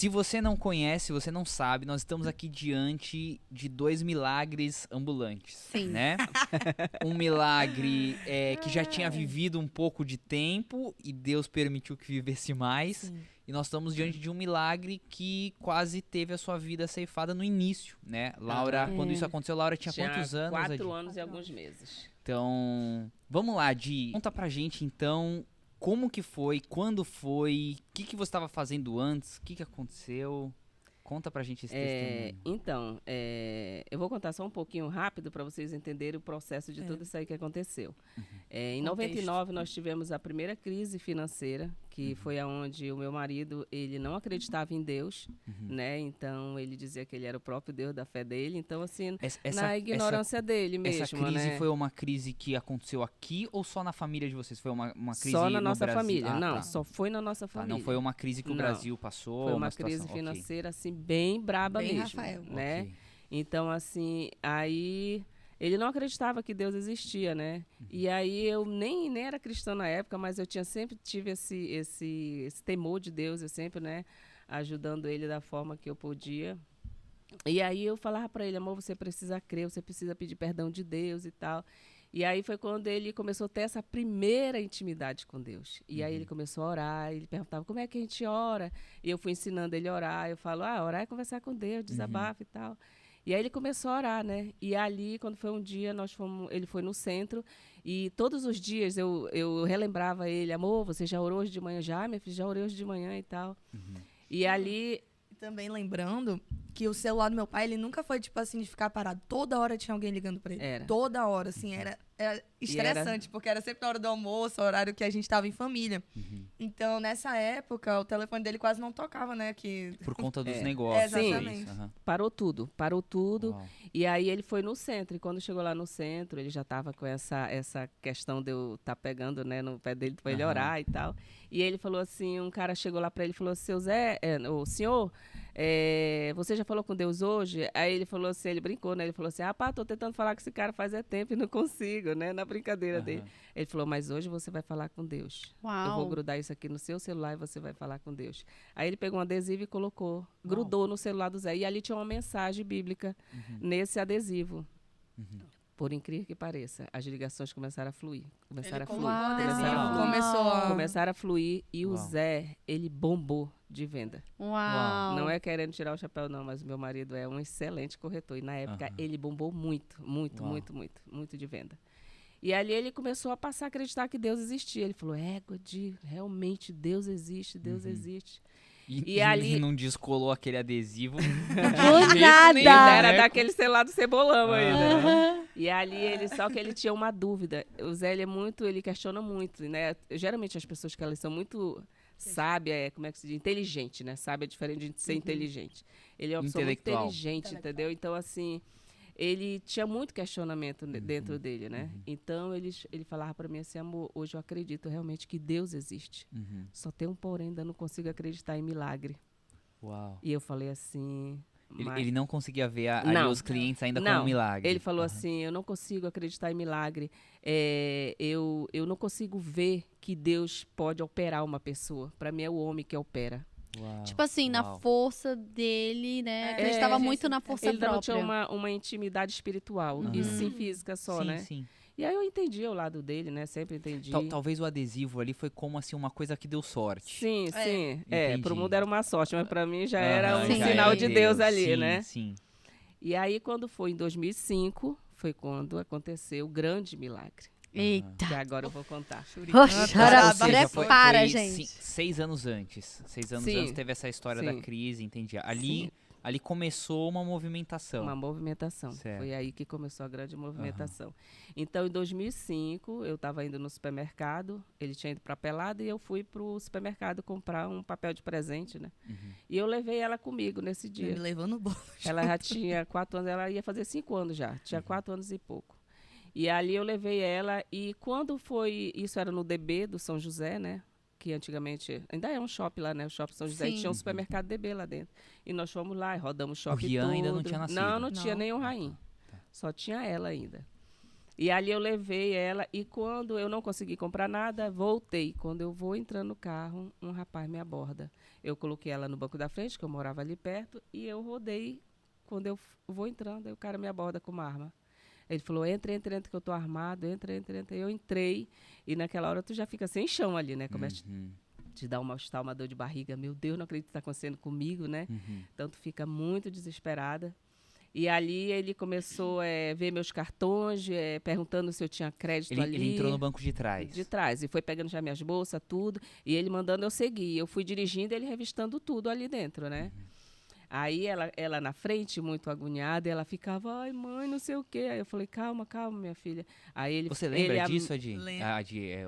Se você não conhece, você não sabe, nós estamos aqui diante de 2 milagres ambulantes, Sim. né? Um milagre que já tinha vivido um pouco de tempo e Deus permitiu que vivesse mais. Sim. E nós estamos diante de um milagre que quase teve a sua vida ceifada no início, né? Laura, quando isso aconteceu, Laura tinha quantos anos? 4 anos e alguns meses. Então, vamos lá, Di. Conta pra gente, então, como que foi, quando foi, o que você estava fazendo antes, o que aconteceu? Conta pra gente esse testemunho. Então, eu vou contar só um pouquinho rápido para vocês entenderem o processo de tudo isso aí que aconteceu. Em 99, nós tivemos a primeira crise financeira, que foi aonde o meu marido, ele não acreditava em Deus, né? Então, ele dizia que ele era o próprio Deus da fé dele. Então, assim, na ignorância dele mesmo, essa crise né? foi uma crise que aconteceu aqui ou só na família de vocês? Foi uma crise só na no nossa Brasil? família. Ah, Não, tá. só foi na nossa família. Não foi uma crise que o Brasil passou? Foi uma situação, crise financeira, assim, bem braba Bem mesmo, Rafael. né? Ok. Então, assim, aí ele não acreditava que Deus existia, né? E aí eu nem era cristã na época, mas eu sempre tive esse temor de Deus, eu sempre, né, ajudando ele da forma que eu podia. E aí eu falava para ele, amor, você precisa crer, você precisa pedir perdão de Deus e tal. E aí foi quando ele começou a ter essa primeira intimidade com Deus. E aí ele começou a orar, ele perguntava, como é que a gente ora? E eu fui ensinando ele a orar. Eu falo, orar é conversar com Deus, desabafa e tal. E aí ele começou a orar, né? E ali, quando foi um dia, ele foi no centro. E todos os dias eu relembrava ele, amor, você já orou hoje de manhã? Já, minha filha, já orei hoje de manhã e tal. E ali... Também lembrando que o celular do meu pai, ele nunca foi, tipo assim, de ficar parado. Toda hora tinha alguém ligando pra ele. Era. Toda hora, assim, era estressante, porque era sempre na hora do almoço, horário que a gente tava em família. Então, nessa época, o telefone dele quase não tocava, né? Por conta dos negócios. Exatamente. Isso, Parou tudo. Uau. E aí ele foi no centro. E quando chegou lá no centro, ele já estava com essa questão de eu estar pegando, né, no pé dele para ele orar e tal. E ele falou assim, um cara chegou lá para ele e falou, seu Zé, o senhor, você já falou com Deus hoje? Aí ele falou assim, ele brincou, né? Ele falou assim, tô tentando falar com esse cara faz tempo e não consigo, né? Na brincadeira dele. Ele falou, mas hoje você vai falar com Deus. Uau. Eu vou grudar isso aqui no seu celular e você vai falar com Deus. Aí ele pegou um adesivo e colocou, grudou no celular do Zé. E ali tinha uma mensagem bíblica nesse adesivo. Por incrível que pareça, as ligações começaram a fluir. Começaram a fluir e o Zé, ele bombou de venda. Uau. Não é querendo tirar o chapéu, não, mas o meu marido é um excelente corretor. E na época ele bombou muito de venda. E ali ele começou a passar a acreditar que Deus existia. Ele falou, realmente Deus existe, Deus existe. E ali não descolou aquele adesivo. Do Nada. nada. Era daquele celular do cebolão ainda. Né? E ali só que ele tinha uma dúvida. O Zé, ele questiona muito, né? Geralmente as pessoas que elas são muito sábias, como é que se diz? Inteligente, né? Sábia é diferente de ser inteligente. Ele é uma pessoa muito inteligente, entendeu? Então, assim, ele tinha muito questionamento dentro dele, né? Então, ele falava para mim assim, amor, hoje eu acredito realmente que Deus existe. Só tem um porém, ainda não consigo acreditar em milagre. Uau. E eu falei assim... Ele não conseguia ver ali os clientes ainda como milagre. Ele falou assim, eu não consigo acreditar em milagre. Eu não consigo ver que Deus pode operar uma pessoa. Para mim é o homem que opera. Uau. Tipo assim, na força dele, né? Acreditava muito na força ele própria. Ele não tinha uma intimidade espiritual, e sim física só, né? Sim. E aí eu entendi o lado dele, né? Sempre entendi. Talvez o adesivo ali foi como assim uma coisa que deu sorte. Sim. Pro mundo era uma sorte, mas pra mim já era um já sinal era de Deus ali, sim, né? Sim. E aí quando foi em 2005, foi quando aconteceu o grande milagre. Eita. Que agora eu vou contar. Prepara, gente. 6 anos antes. 6 anos antes teve essa história da crise, entendi. Ali começou uma movimentação. Uma movimentação. Certo. Foi aí que começou a grande movimentação. Então, em 2005, eu estava indo no supermercado, ele tinha ido para Pelada e eu fui para o supermercado comprar um papel de presente, né? E eu levei ela comigo nesse dia. Me levou no bolo. Ela já tinha 4 anos, ela ia fazer 5 anos já. Tinha 4 anos e pouco. E ali eu levei ela e quando foi... Isso era no DB do São José, né? Que antigamente... Ainda é um shopping lá, né? O Shopping São José. E tinha um supermercado DB lá dentro. E nós fomos lá e rodamos o shopping todo. O Rian ainda não tinha nascido. Não tinha nenhum rainho. Só tinha ela ainda. E ali eu levei ela, e quando eu não consegui comprar nada, voltei. Quando eu vou entrando no carro, um rapaz me aborda. Eu coloquei ela no banco da frente, que eu morava ali perto, e eu rodei. Quando eu vou entrando, aí o cara me aborda com uma arma. Ele falou, entra, que eu tô armado, entra. Eu entrei, e naquela hora tu já fica sem chão ali, né? Começa a te dar um mal-estar, uma dor de barriga. Meu Deus, não acredito que está acontecendo comigo, né? Então tu fica muito desesperada. E ali ele começou a ver meus cartões, perguntando se eu tinha crédito ali. Ele entrou no banco de trás. De trás. E foi pegando já minhas bolsas, tudo. E ele mandando eu seguir. Eu fui dirigindo, ele revistando tudo ali dentro, né? Aí ela na frente, muito agoniada, ela ficava, ai mãe, não sei o quê. Aí eu falei, calma, minha filha. Aí ele, Você lembra disso, Adi? Lembro.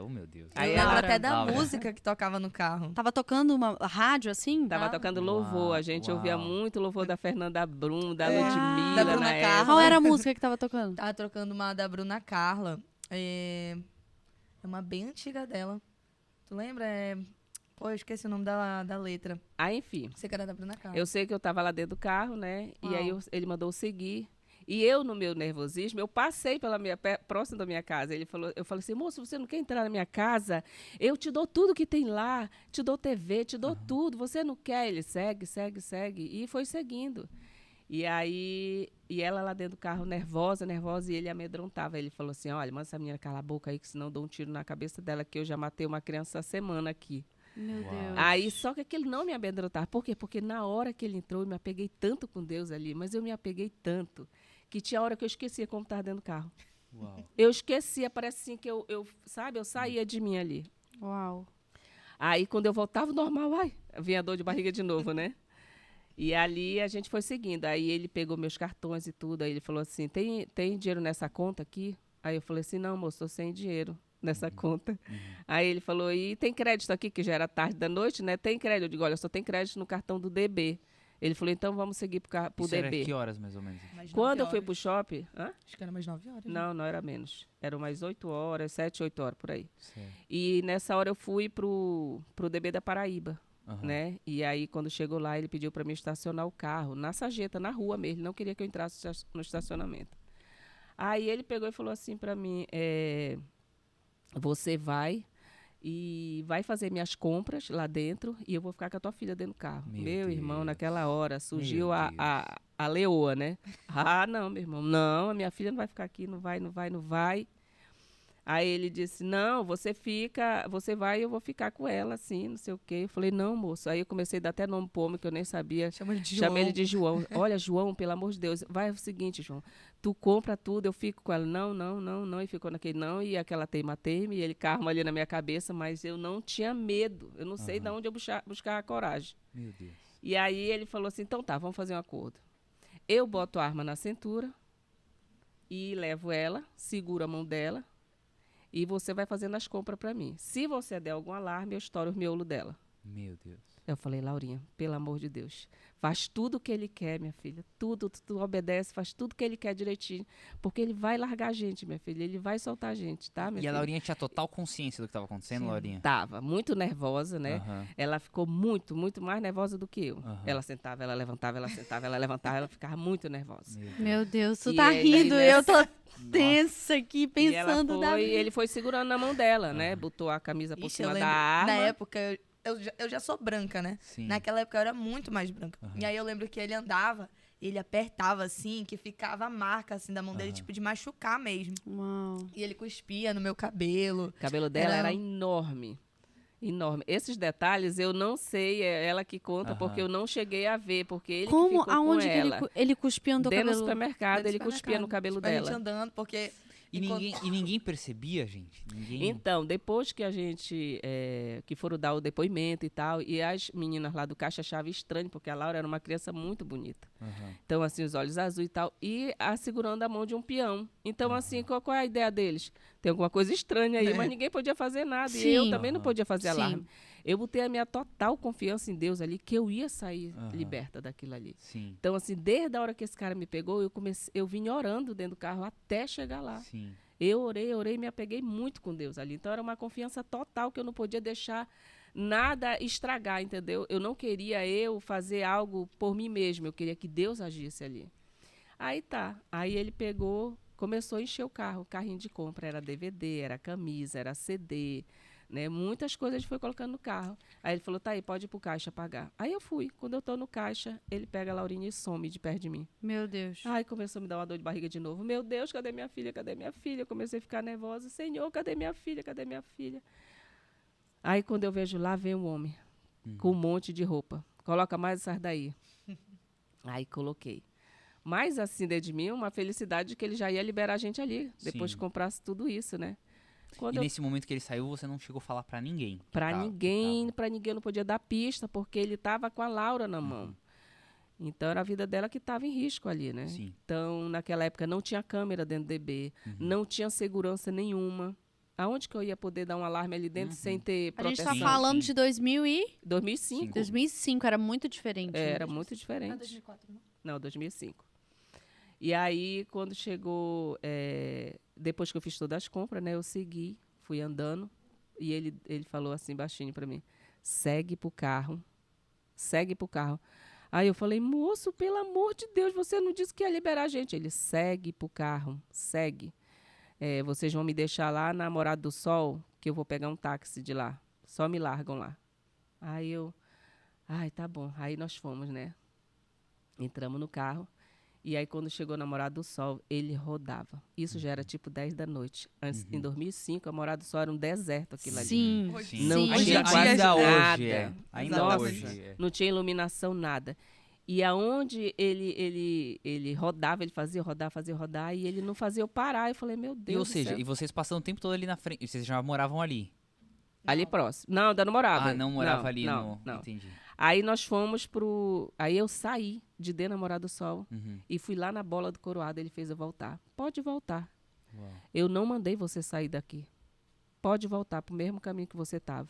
Oh, meu Deus. Eu Aí lembro ela- até da Laura. música que tocava no carro. Tava tocando uma rádio assim? Tava tocando louvor. A gente ouvia Uau. muito louvor da Fernanda Brum, da É, Ludmilla, da Bruna na Carla. época. Qual era a música que tava tocando? Tava trocando uma da Bruna Carla. É uma bem antiga dela. Tu lembra? Pô, eu esqueci o nome da letra. Aí, enfim. Você que era da Bruna Carla. Eu sei que eu estava lá dentro do carro, né? Uau. E aí ele mandou eu seguir. E eu, no meu nervosismo, eu passei próximo da minha casa. Eu falei assim, moço, você não quer entrar na minha casa? Eu te dou tudo que tem lá. Te dou TV, te dou tudo. Você não quer? Ele segue. E foi seguindo. E aí, ela lá dentro do carro, nervosa, e ele amedrontava. Ele falou assim, olha, manda essa menina calar a boca aí, que senão eu dou um tiro na cabeça dela, que eu já matei uma criança essa semana aqui. Meu Uau. Deus. Aí, só que aquele não me amedrontava. Por quê? Porque na hora que ele entrou, eu me apeguei tanto com Deus ali, mas eu me apeguei tanto, que tinha hora que eu esquecia como estava dentro do carro. Uau. Eu esquecia, parece assim que eu saía de mim ali. Uau. Aí, quando eu voltava normal, vinha a dor de barriga de novo, né? E ali a gente foi seguindo. Aí ele pegou meus cartões e tudo. Aí ele falou assim, tem dinheiro nessa conta aqui? Aí eu falei assim, não, moço, tô sem dinheiro nessa conta. Aí ele falou, e tem crédito aqui, que já era tarde da noite, né? Tem crédito. Eu digo, olha, só tem crédito no cartão do DB. Ele falou, então vamos seguir pro Isso era DB. que horas, mais ou menos? Mais Quando 9 eu fui horas. pro shopping... Hã? Acho que era mais 9 horas. né? Não era menos. Eram mais 8 horas, 7, 8 horas, por aí. Certo. E nessa hora eu fui pro DB da Paraíba, Aham. né? E aí, quando chegou lá, ele pediu para mim estacionar o carro na sarjeta, na rua mesmo. Ele não queria que eu entrasse no estacionamento. Aí ele pegou e falou assim para mim, você vai e vai fazer minhas compras lá dentro e eu vou ficar com a tua filha dentro do carro. Meu Meu irmão, Deus. naquela hora, surgiu Meu a leoa, né? Não, meu irmão, não, a minha filha não vai ficar aqui, não vai. Aí ele disse, não, você vai e eu vou ficar com ela, assim, não sei o quê. Eu falei, não, moço. Aí eu comecei a dar até nome pro homem que eu nem sabia. Chama ele de Chamei ele de João. Olha, João, pelo amor de Deus, vai o seguinte, João, tu compra tudo, eu fico com ela. Não, e ficou naquele não, e aquela teima, e ele carma ali na minha cabeça, mas eu não tinha medo. Eu não sei de onde eu buscar a coragem. Meu Deus. E aí ele falou assim, então tá, vamos fazer um acordo. Eu boto a arma na cintura e levo ela, seguro a mão dela, e você vai fazendo as compras para mim. Se você der algum alarme, eu estouro o miolo dela. Meu Deus. Eu falei, Laurinha, pelo amor de Deus, faz tudo o que ele quer, minha filha. Tudo, tu obedece, faz tudo o que ele quer direitinho. Porque ele vai largar a gente, minha filha. Ele vai soltar a gente, tá, minha E filha? a Laurinha tinha total consciência do que estava acontecendo, Laurinha? Tava muito nervosa, né? Aham. Ela ficou muito, muito mais nervosa do que eu. Aham. Ela sentava, ela levantava, ela sentava, ela levantava, ela ficava muito nervosa. Meu Deus. Meu Deus, tu E tá aí, rindo, eu tô tensa aqui E ela pensando da ele foi segurando na mão dela, né? Botou a camisa por Ixi, eu cima lembro, da arma. na época, eu já sou branca, né? Sim. Naquela época eu era muito mais branca. Aham. E aí eu lembro que ele andava, ele apertava assim, que ficava a marca assim da mão dele, Aham. tipo de machucar mesmo. Uau. E ele cuspia no meu cabelo. O cabelo dela Era- era enorme. Enorme. Esses detalhes eu não sei, é ela que conta, Aham. porque eu não cheguei a ver, porque ele que Como? ficou Aonde com que ela. ele cuspia no teu Dentro do cabelo? supermercado, ele Dentro do cuspia no supermercado. cabelo Tipo, a gente dela. andando, porque... E ninguém percebia, gente? Ninguém... Então, depois que a gente, que foram dar o depoimento e tal, e as meninas lá do caixa achavam estranho, porque a Laura era uma criança muito bonita. Aham. Então, assim, os olhos azuis e tal, e segurando a mão de um peão. Então, assim, qual é a ideia deles? Tem alguma coisa estranha aí, mas ninguém podia fazer nada, e eu Sim. também não podia fazer Sim. alarme. Eu botei a minha total confiança em Deus ali, que eu ia sair Aham. liberta daquilo ali. Sim. Então, assim, desde a hora que esse cara me pegou, eu vim orando dentro do carro até chegar lá. Sim. Eu orei, me apeguei muito com Deus ali. Então, era uma confiança total que eu não podia deixar nada estragar, entendeu? Eu não queria eu fazer algo por mim mesmo, eu queria que Deus agisse ali. Aí tá. Aí ele pegou, começou a encher o carrinho de compra. Era DVD, era camisa, era CD, né? Muitas coisas a gente foi colocando no carro. Aí ele falou, tá aí, pode ir pro caixa pagar. Aí eu fui. Quando eu tô no caixa, ele pega a Laurinha e some de perto de mim. Meu Deus. Ai, começou a me dar uma dor de barriga de novo. Meu Deus, cadê minha filha? Cadê minha filha? Eu comecei a ficar nervosa. Senhor, cadê minha filha? Cadê minha filha? Aí, quando eu vejo lá, vem um homem com um monte de roupa. Coloca mais essas daí. Aí, coloquei. Mas, assim, dentro de mim, uma felicidade de que ele já ia liberar a gente ali, depois Sim. que comprasse tudo isso, né? Quando E eu nesse momento que ele saiu, você não chegou a falar pra ninguém? que Pra tava- que ninguém, tava. para ninguém eu não podia dar pista, porque ele estava com a Laura na mão. Então era a vida dela que estava em risco ali, né? Sim. Então, naquela época não tinha câmera dentro do DB, não tinha segurança nenhuma. Aonde que eu ia poder dar um alarme ali dentro sem ter A gente proteção? tá falando Sim. de 2005. 2005, era muito diferente. Era muito diferente. 2004, não? Não, 2005. E aí, quando chegou, depois que eu fiz todas as compras, né, eu segui, fui andando, e ele falou assim baixinho pra mim, segue pro carro. Aí eu falei, moço, pelo amor de Deus, você não disse que ia liberar a gente. Ele, segue pro carro, segue. Vocês vão me deixar lá na Morada do Sol, que eu vou pegar um táxi de lá. Só me largam lá. Aí ai, tá bom. Aí nós fomos, né? Entramos no carro. E aí, quando chegou na Morada do Sol, ele rodava. Isso já era tipo 10 da noite. Em 2005, a Morada do Sol era um deserto aquilo ali. Sim, Hoje Sim. Não sim. tinha ainda, quase ainda nada. hoje é. Ainda Nossa, hoje é. não tinha iluminação, nada. E aonde ele rodava, ele fazia rodar, e ele não fazia eu parar. Eu falei, meu Deus E, ou do seja, céu. e vocês passando o tempo todo ali na frente. Vocês já moravam ali? Ali próximo. Não, ainda não morava. Ah, não morava ali não, no... não. Entendi. Aí nós fomos Aí eu saí de dentro da Morada do Sol Uhum. e fui lá na Bola do Coroado. Ele fez eu voltar. Pode voltar. Uau. Eu não mandei você sair daqui. Pode voltar pro mesmo caminho que você estava.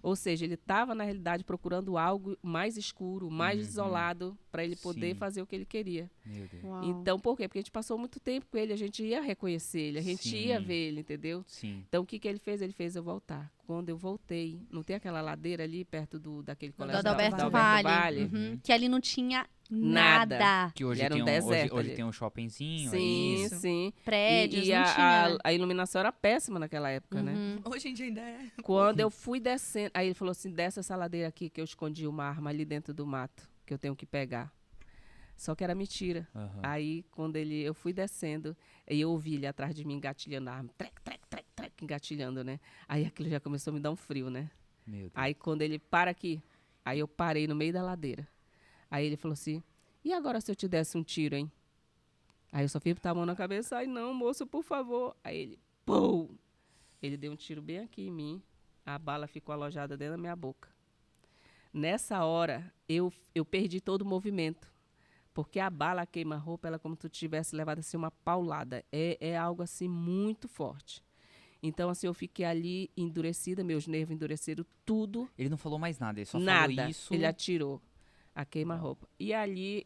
Ou seja, ele estava, na realidade, procurando algo mais escuro, mais isolado, para ele poder Sim. fazer o que ele queria. Meu Deus. Uau. Então, por quê? Porque a gente passou muito tempo com ele, a gente ia reconhecer ele, a gente Sim. ia ver ele, entendeu? Sim. Então, o que ele fez? Ele fez eu voltar. Quando eu voltei, não tem aquela ladeira ali perto daquele colégio Do Adalberto Vale. Uhum. Que ali não tinha Nada. nada. Que hoje Era um tem deserto hoje ali. tem um shoppingzinho Sim, aí. sim. Prédios, E não a, tinha. a iluminação era péssima naquela época, né? Uhum. Hoje em dia ainda é. Quando eu fui descendo, aí ele falou assim, desce essa ladeira aqui que eu escondi uma arma ali dentro do mato, que eu tenho que pegar. Só que era mentira. Aham. Aí, quando eu fui descendo, aí eu ouvi ele atrás de mim engatilhando a arma. Trec, trec, trec, trec, engatilhando, né? Aí aquilo já começou a me dar um frio, né? Meu Deus. Aí, quando ele, para aqui. Aí eu parei no meio da ladeira. Aí ele falou assim, e agora se eu te desse um tiro, hein? Aí eu só fui botar a mão na cabeça. Ai, não, moço, por favor. Aí ele, pum! Ele deu um tiro bem aqui em mim. A bala ficou alojada dentro da minha boca. Nessa hora, eu perdi todo o movimento. Porque a bala queima-roupa, ela é como se tu tivesse levado assim uma paulada. É algo assim muito forte. Então, assim, eu fiquei ali endurecida, meus nervos endureceram tudo. Ele não falou mais nada, ele só Nada. falou isso. Ele atirou a queima-roupa. E ali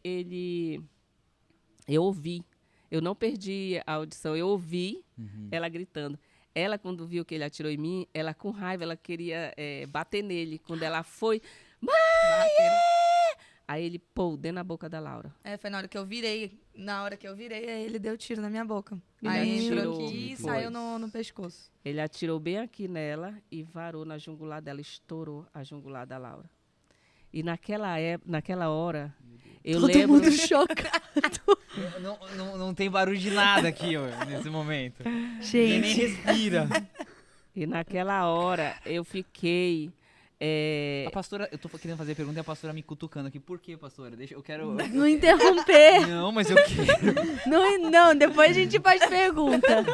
eu ouvi. Eu não perdi a audição, eu ouvi ela gritando. Ela, quando viu que ele atirou em mim, ela com raiva, ela queria bater nele. Quando ela foi, mãe! Aí ele, pô, dentro na boca da Laura. Foi na hora que eu virei. Na hora que eu virei, aí ele deu tiro na minha boca. Ele Aí entrou atirou, aqui e foi. saiu no pescoço. Ele atirou bem aqui nela e varou na jungular dela, estourou a jungular da Laura. E naquela hora, eu Todo lembro... mundo chocado. Não tem barulho de nada aqui, ó, nesse momento. Ninguém Gente. nem respira. E naquela hora, eu fiquei... A pastora, eu tô querendo fazer a pergunta e a pastora me cutucando aqui. Por quê, pastora? Eu quero... Não interromper. Não, mas eu quero. Não, depois a gente faz pergunta.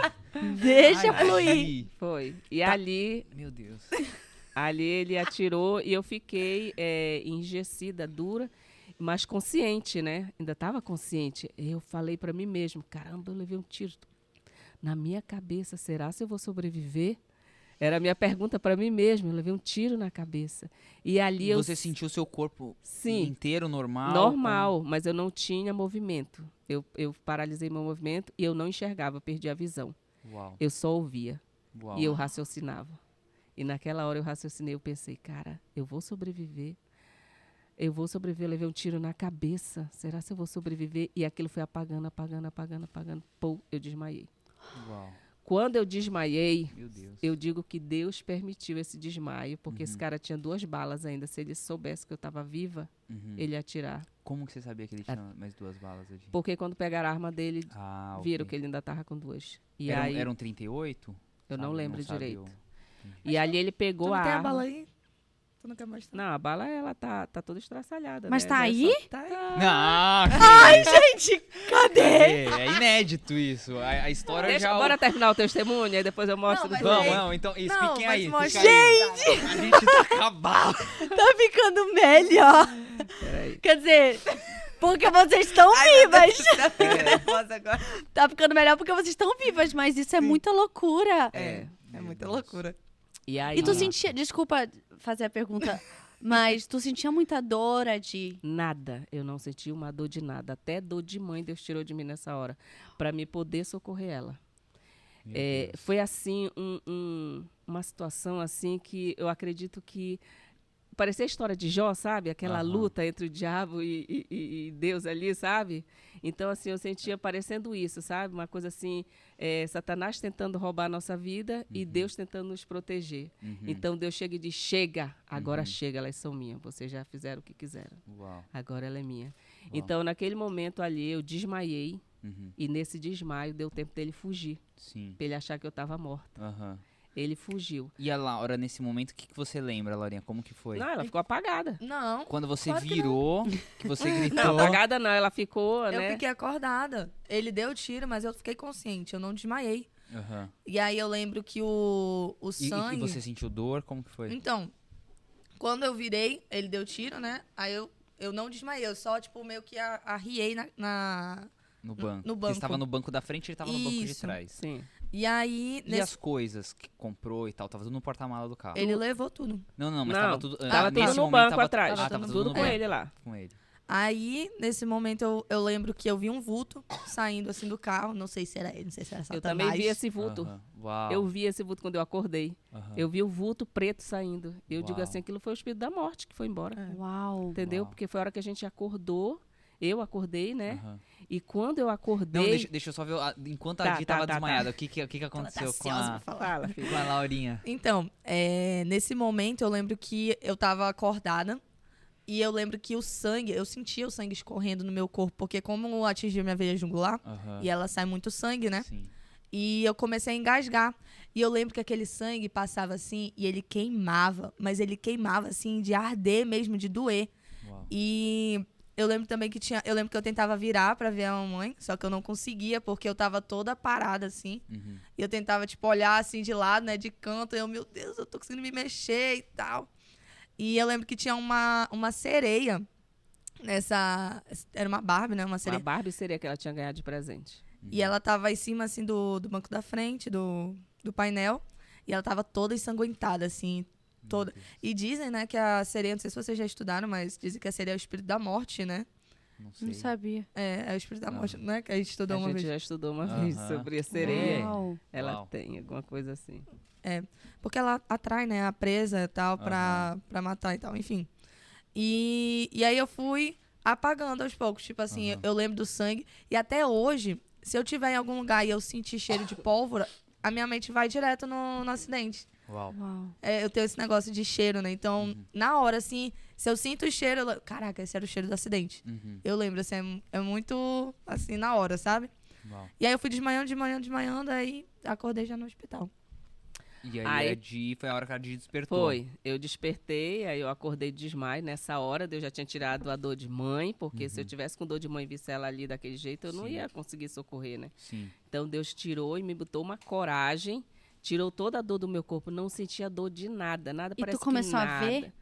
Deixa Ai, fluir. Gi. Foi. E ali Meu Deus. Ali ele atirou e eu fiquei enrijecida, dura, mas consciente, né? Ainda estava consciente. Eu falei para mim mesmo, caramba, eu levei um tiro na minha cabeça. Será se eu vou sobreviver? Era a minha pergunta para mim mesmo. Eu levei um tiro na cabeça. E ali Você sentiu o seu corpo Sim. inteiro normal? normal, mas eu não tinha movimento. Eu paralisei meu movimento e eu não enxergava, perdi a visão. Uau. Eu só ouvia Uau. e eu raciocinava. E naquela hora eu raciocinei, eu pensei, cara, eu vou sobreviver. eu vou sobreviver, eu levei um tiro na cabeça. Será que eu vou sobreviver? E aquilo foi apagando. Pô, eu desmaiei. Uau. Quando eu desmaiei, Meu Deus. eu digo que Deus permitiu esse desmaio, porque esse cara tinha 2 balas ainda. Se ele soubesse que eu estava viva, ele ia atirar. Como que você sabia que ele tinha mais 2 balas ali? Porque quando pegaram a arma dele, viram Ok. que ele ainda estava com 2. E Eram, aí, eram 38? eu não Sabe? lembro sabe direito. o- E ali ele Tu pegou não a tem a arma. bala aí? Tu não quer mostrar? Não, a bala, ela tá toda estraçalhada, Mas né? tá Já é aí? só- Tá aí. Não, Ai, gente, cadê? é inédito isso. A história Deixa, já... bora terminar o testemunho, aí depois eu mostro. Não, mas Vamos, aí- não, então Não, expliquem mas aí. mostra- Fica aí. A gente tá acabado. Tá ficando melhor. Peraí. Quer dizer, porque vocês estão vivas. Nervosa agora. Tá ficando melhor porque vocês estão vivas, mas isso é muita loucura. É muita loucura. E aí, E tu sentia, desculpa fazer a pergunta, mas tu sentia muita dor, Adi? nada, eu não senti uma dor de nada. Até dor de mãe Deus tirou de mim nessa hora, para me poder socorrer ela. Meu É, Deus. foi assim, uma situação assim que eu acredito que parecia a história de Jó, sabe? Aquela Aham. luta entre o diabo e Deus ali, sabe? Então, assim, eu sentia parecendo isso, sabe? Uma coisa assim, Satanás tentando roubar a nossa vida e Deus tentando nos proteger. Uhum. Então, Deus chega e diz, chega, agora chega, elas são minhas. Vocês já fizeram o que quiseram, Uau. agora ela é minha. Então, naquele momento ali, eu desmaiei Uhum. e nesse desmaio deu tempo dele fugir, Sim. pra ele achar que eu estava morta. Aham. Ele fugiu. E a Laura, nesse momento, o que você lembra, Laurinha? Como que foi? Não, ela ficou apagada. Não, Quando você Claro que virou, que você gritou. Não, apagada não, ela ficou, eu né? fiquei acordada. Ele deu o tiro, mas eu fiquei consciente, eu não desmaiei. Aham. E aí eu lembro que o E sangue... você sentiu dor? Como que foi? Então, quando eu virei, ele deu tiro, né? Aí eu não desmaiei, eu só, tipo, meio que arriei No banco. no Você banco. estava no banco da frente e ele estava no banco de Isso. trás. Sim. E aí, E as coisas que comprou e tal? Tava tudo no porta-mala do carro. ele levou tudo. Não, mas Não, tava tudo... tava tudo nesse no momento banco tava, atrás. tava tudo no com banco. ele lá. Com ele. Aí, nesse momento, eu lembro que eu vi um vulto saindo, assim, do carro. Não sei se era ele, não sei se era Eu Satanás. também vi esse vulto. Aham. Uau. Eu vi esse vulto quando eu acordei. Aham. Eu vi o vulto preto saindo. Eu digo Uau. assim, aquilo foi o espírito da morte que foi embora. Uau. Entendeu? Uau. Porque foi a hora que a gente acordou. Eu acordei, né? Aham. E quando eu Não, acordei... deixa eu só ver. Enquanto a Tá, Di tá, tava tá, desmaiada, o que aconteceu com a, Fala, filho. com a Laurinha? Então, nesse momento, eu lembro que eu tava acordada. E eu lembro que o sangue, eu sentia o sangue escorrendo no meu corpo. Porque como atingiu minha veia jugular, Aham. e ela sai muito sangue, né? Sim. E eu comecei a engasgar. E eu lembro que aquele sangue passava assim e ele queimava. Mas ele queimava assim de arder mesmo, de doer. Uau. E eu lembro também que eu lembro que eu tentava virar pra ver a mamãe, só que eu não conseguia porque eu tava toda parada assim. Uhum. E eu tentava tipo olhar assim de lado, né, de canto, e eu, meu Deus, eu tô conseguindo me mexer e tal. E eu lembro que tinha uma sereia nessa, era uma Barbie, né, uma Uma sereia. Barbie seria que ela tinha ganhado de presente. E ela tava em cima, assim, do banco da frente, do painel. E ela tava toda ensanguentada, assim, toda. E dizem, né, que a sereia, não sei se vocês já estudaram, mas dizem que a sereia é o espírito da morte, né? Não sei. Não sabia. É o espírito da morte, né? Que a gente A estudou uma gente vez. já estudou uma Aham. vez sobre a sereia. Uau. Ela Uau. tem alguma coisa assim. Porque ela atrai, né, a presa e tal, pra matar e tal, enfim. E aí eu fui apagando aos poucos. Tipo assim, Aham. eu lembro do sangue. E até hoje, se eu tiver em algum lugar e eu sentir cheiro de pólvora, a minha mente vai direto no acidente. Uau. Uau. Eu tenho esse negócio de cheiro, né? Então, na hora, assim, se eu sinto o cheiro, caraca, esse era o cheiro do acidente. Uhum. Eu lembro, assim, é muito, assim, na hora, sabe? Uau. E aí eu fui desmanhando, aí acordei já no hospital. E aí, Aí- a Di, foi a hora que a Di despertou. Foi. Eu despertei, aí eu acordei de desmaio. Nessa hora, Deus já tinha tirado a dor de mãe, porque se eu tivesse com dor de mãe e visse ela ali daquele jeito, eu não Sim. ia conseguir socorrer, né? Sim. Então Deus tirou e me botou uma coragem, tirou toda a dor do meu corpo, não sentia dor de nada, nada E tu parece que começou a nada. ver?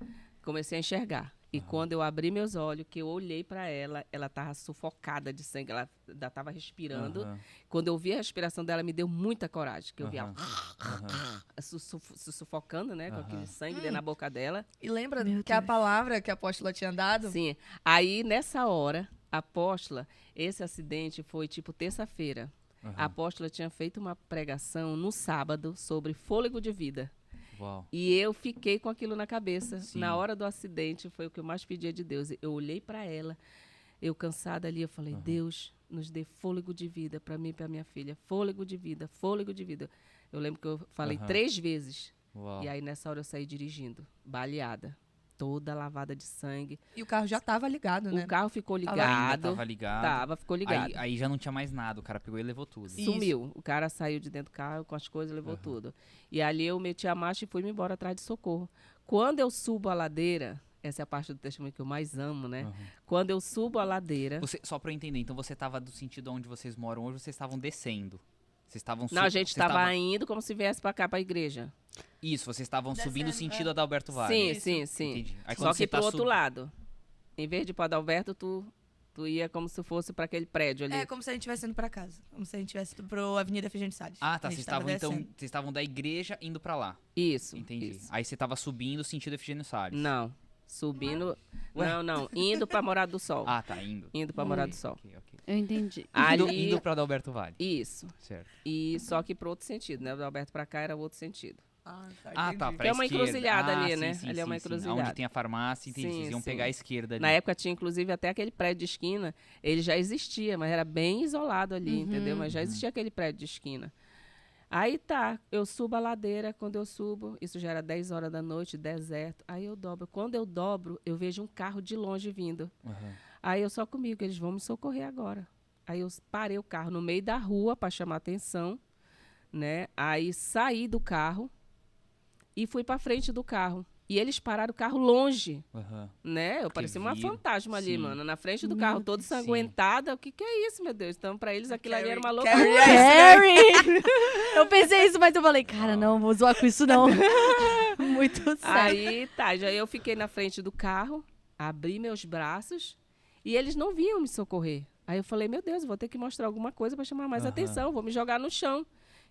Comecei a enxergar. E quando eu abri meus olhos, que eu olhei pra ela, ela tava sufocada de sangue, ela ainda tava respirando. Aham. Quando eu vi a respiração dela, me deu muita coragem, que eu vi ela Aham. se sufocando, né, com Aham. aquele sangue dentro da boca dela. E lembra Meu que a Deus. palavra que a apóstola tinha dado? Sim. Aí, nessa hora, a apóstola, esse acidente foi tipo terça-feira. Aham. A apóstola tinha feito uma pregação no sábado sobre fôlego de vida. Uau. E eu fiquei com aquilo na cabeça. Sim. Na hora do acidente, foi o que eu mais pedia de Deus. Eu olhei para ela, eu cansada ali, eu falei, Deus, nos dê fôlego de vida para mim e para minha filha. Fôlego de vida, fôlego de vida. Eu lembro que eu falei 3 vezes. Uau. E aí, nessa hora, eu saí dirigindo, baleada. Toda lavada de sangue. E o carro já tava ligado, né? O carro ficou Ainda ligado. tava ligado. Ficou ligado. Aí já não tinha mais nada, o cara pegou e levou tudo. Sim. Sumiu. O cara saiu de dentro do carro com as coisas, levou tudo. E ali eu meti a marcha e fui-me embora atrás de socorro. Quando eu subo a ladeira, essa é a parte do testemunho que eu mais amo, né? Quando eu subo a ladeira... Só pra eu entender, então você tava do sentido onde vocês moram hoje, vocês estavam descendo? Vocês estavam Não, a gente estava indo como se viesse pra cá, pra igreja. Isso, vocês estavam subindo o Descendo, sentido Adalberto Vale. Sim. Entendi. Aí Só quando que você pro tá outro lado. Em vez de ir pro Adalberto, tu ia como se fosse pra aquele prédio ali. É como se a gente estivesse indo pra casa. Como se a gente estivesse indo pro Avenida Feijão Salles. Ah, tá. A Vocês gente tava estavam então, descendo. vocês estavam da igreja indo pra lá. Isso. Entendi. isso. Aí você tava subindo sentido Efigênio Salles. Não. Subindo... Ué? Não. Indo pra Morada do Sol. Ah, tá, indo. Indo pra Morada do Sol. Ok. Eu entendi. Ali... Indo pra Adalberto Vale. Isso. Certo. E só que pro outro sentido, né? Do Alberto pra cá era outro sentido. Ah, tá. Ah, tá, entendi. pra É uma esquerda. encruzilhada ali, sim, né? Sim, Ali é uma sim, sim. encruzilhada. Onde tem a farmácia, entendi. Sim, Vocês iam sim. pegar a esquerda ali. Na época tinha, inclusive, até aquele prédio de esquina. Ele já existia, mas era bem isolado ali, entendeu? Mas já existia aquele prédio de esquina. Aí tá, eu subo a ladeira. Quando eu subo, isso já era 10 horas da noite, deserto. Aí eu dobro. Quando eu dobro, eu vejo um carro de longe vindo. Aí eu só comigo, eles vão me socorrer agora. Aí eu parei o carro no meio da rua para chamar atenção, né? Aí saí do carro e fui para frente do carro. E eles pararam o carro longe, né? Eu Porque parecia uma viram. fantasma ali, Sim. mano. Na frente do carro, todo sanguentada. O que é isso, meu Deus? Então, para eles, aquilo ali era uma loucura. Harry! Eu pensei isso, mas eu falei, cara, não, vou zoar com isso não. Muito sério. Aí, tá, já eu fiquei na frente do carro, abri meus braços e eles não vinham me socorrer. Aí eu falei, meu Deus, vou ter que mostrar alguma coisa para chamar mais atenção, vou me jogar no chão.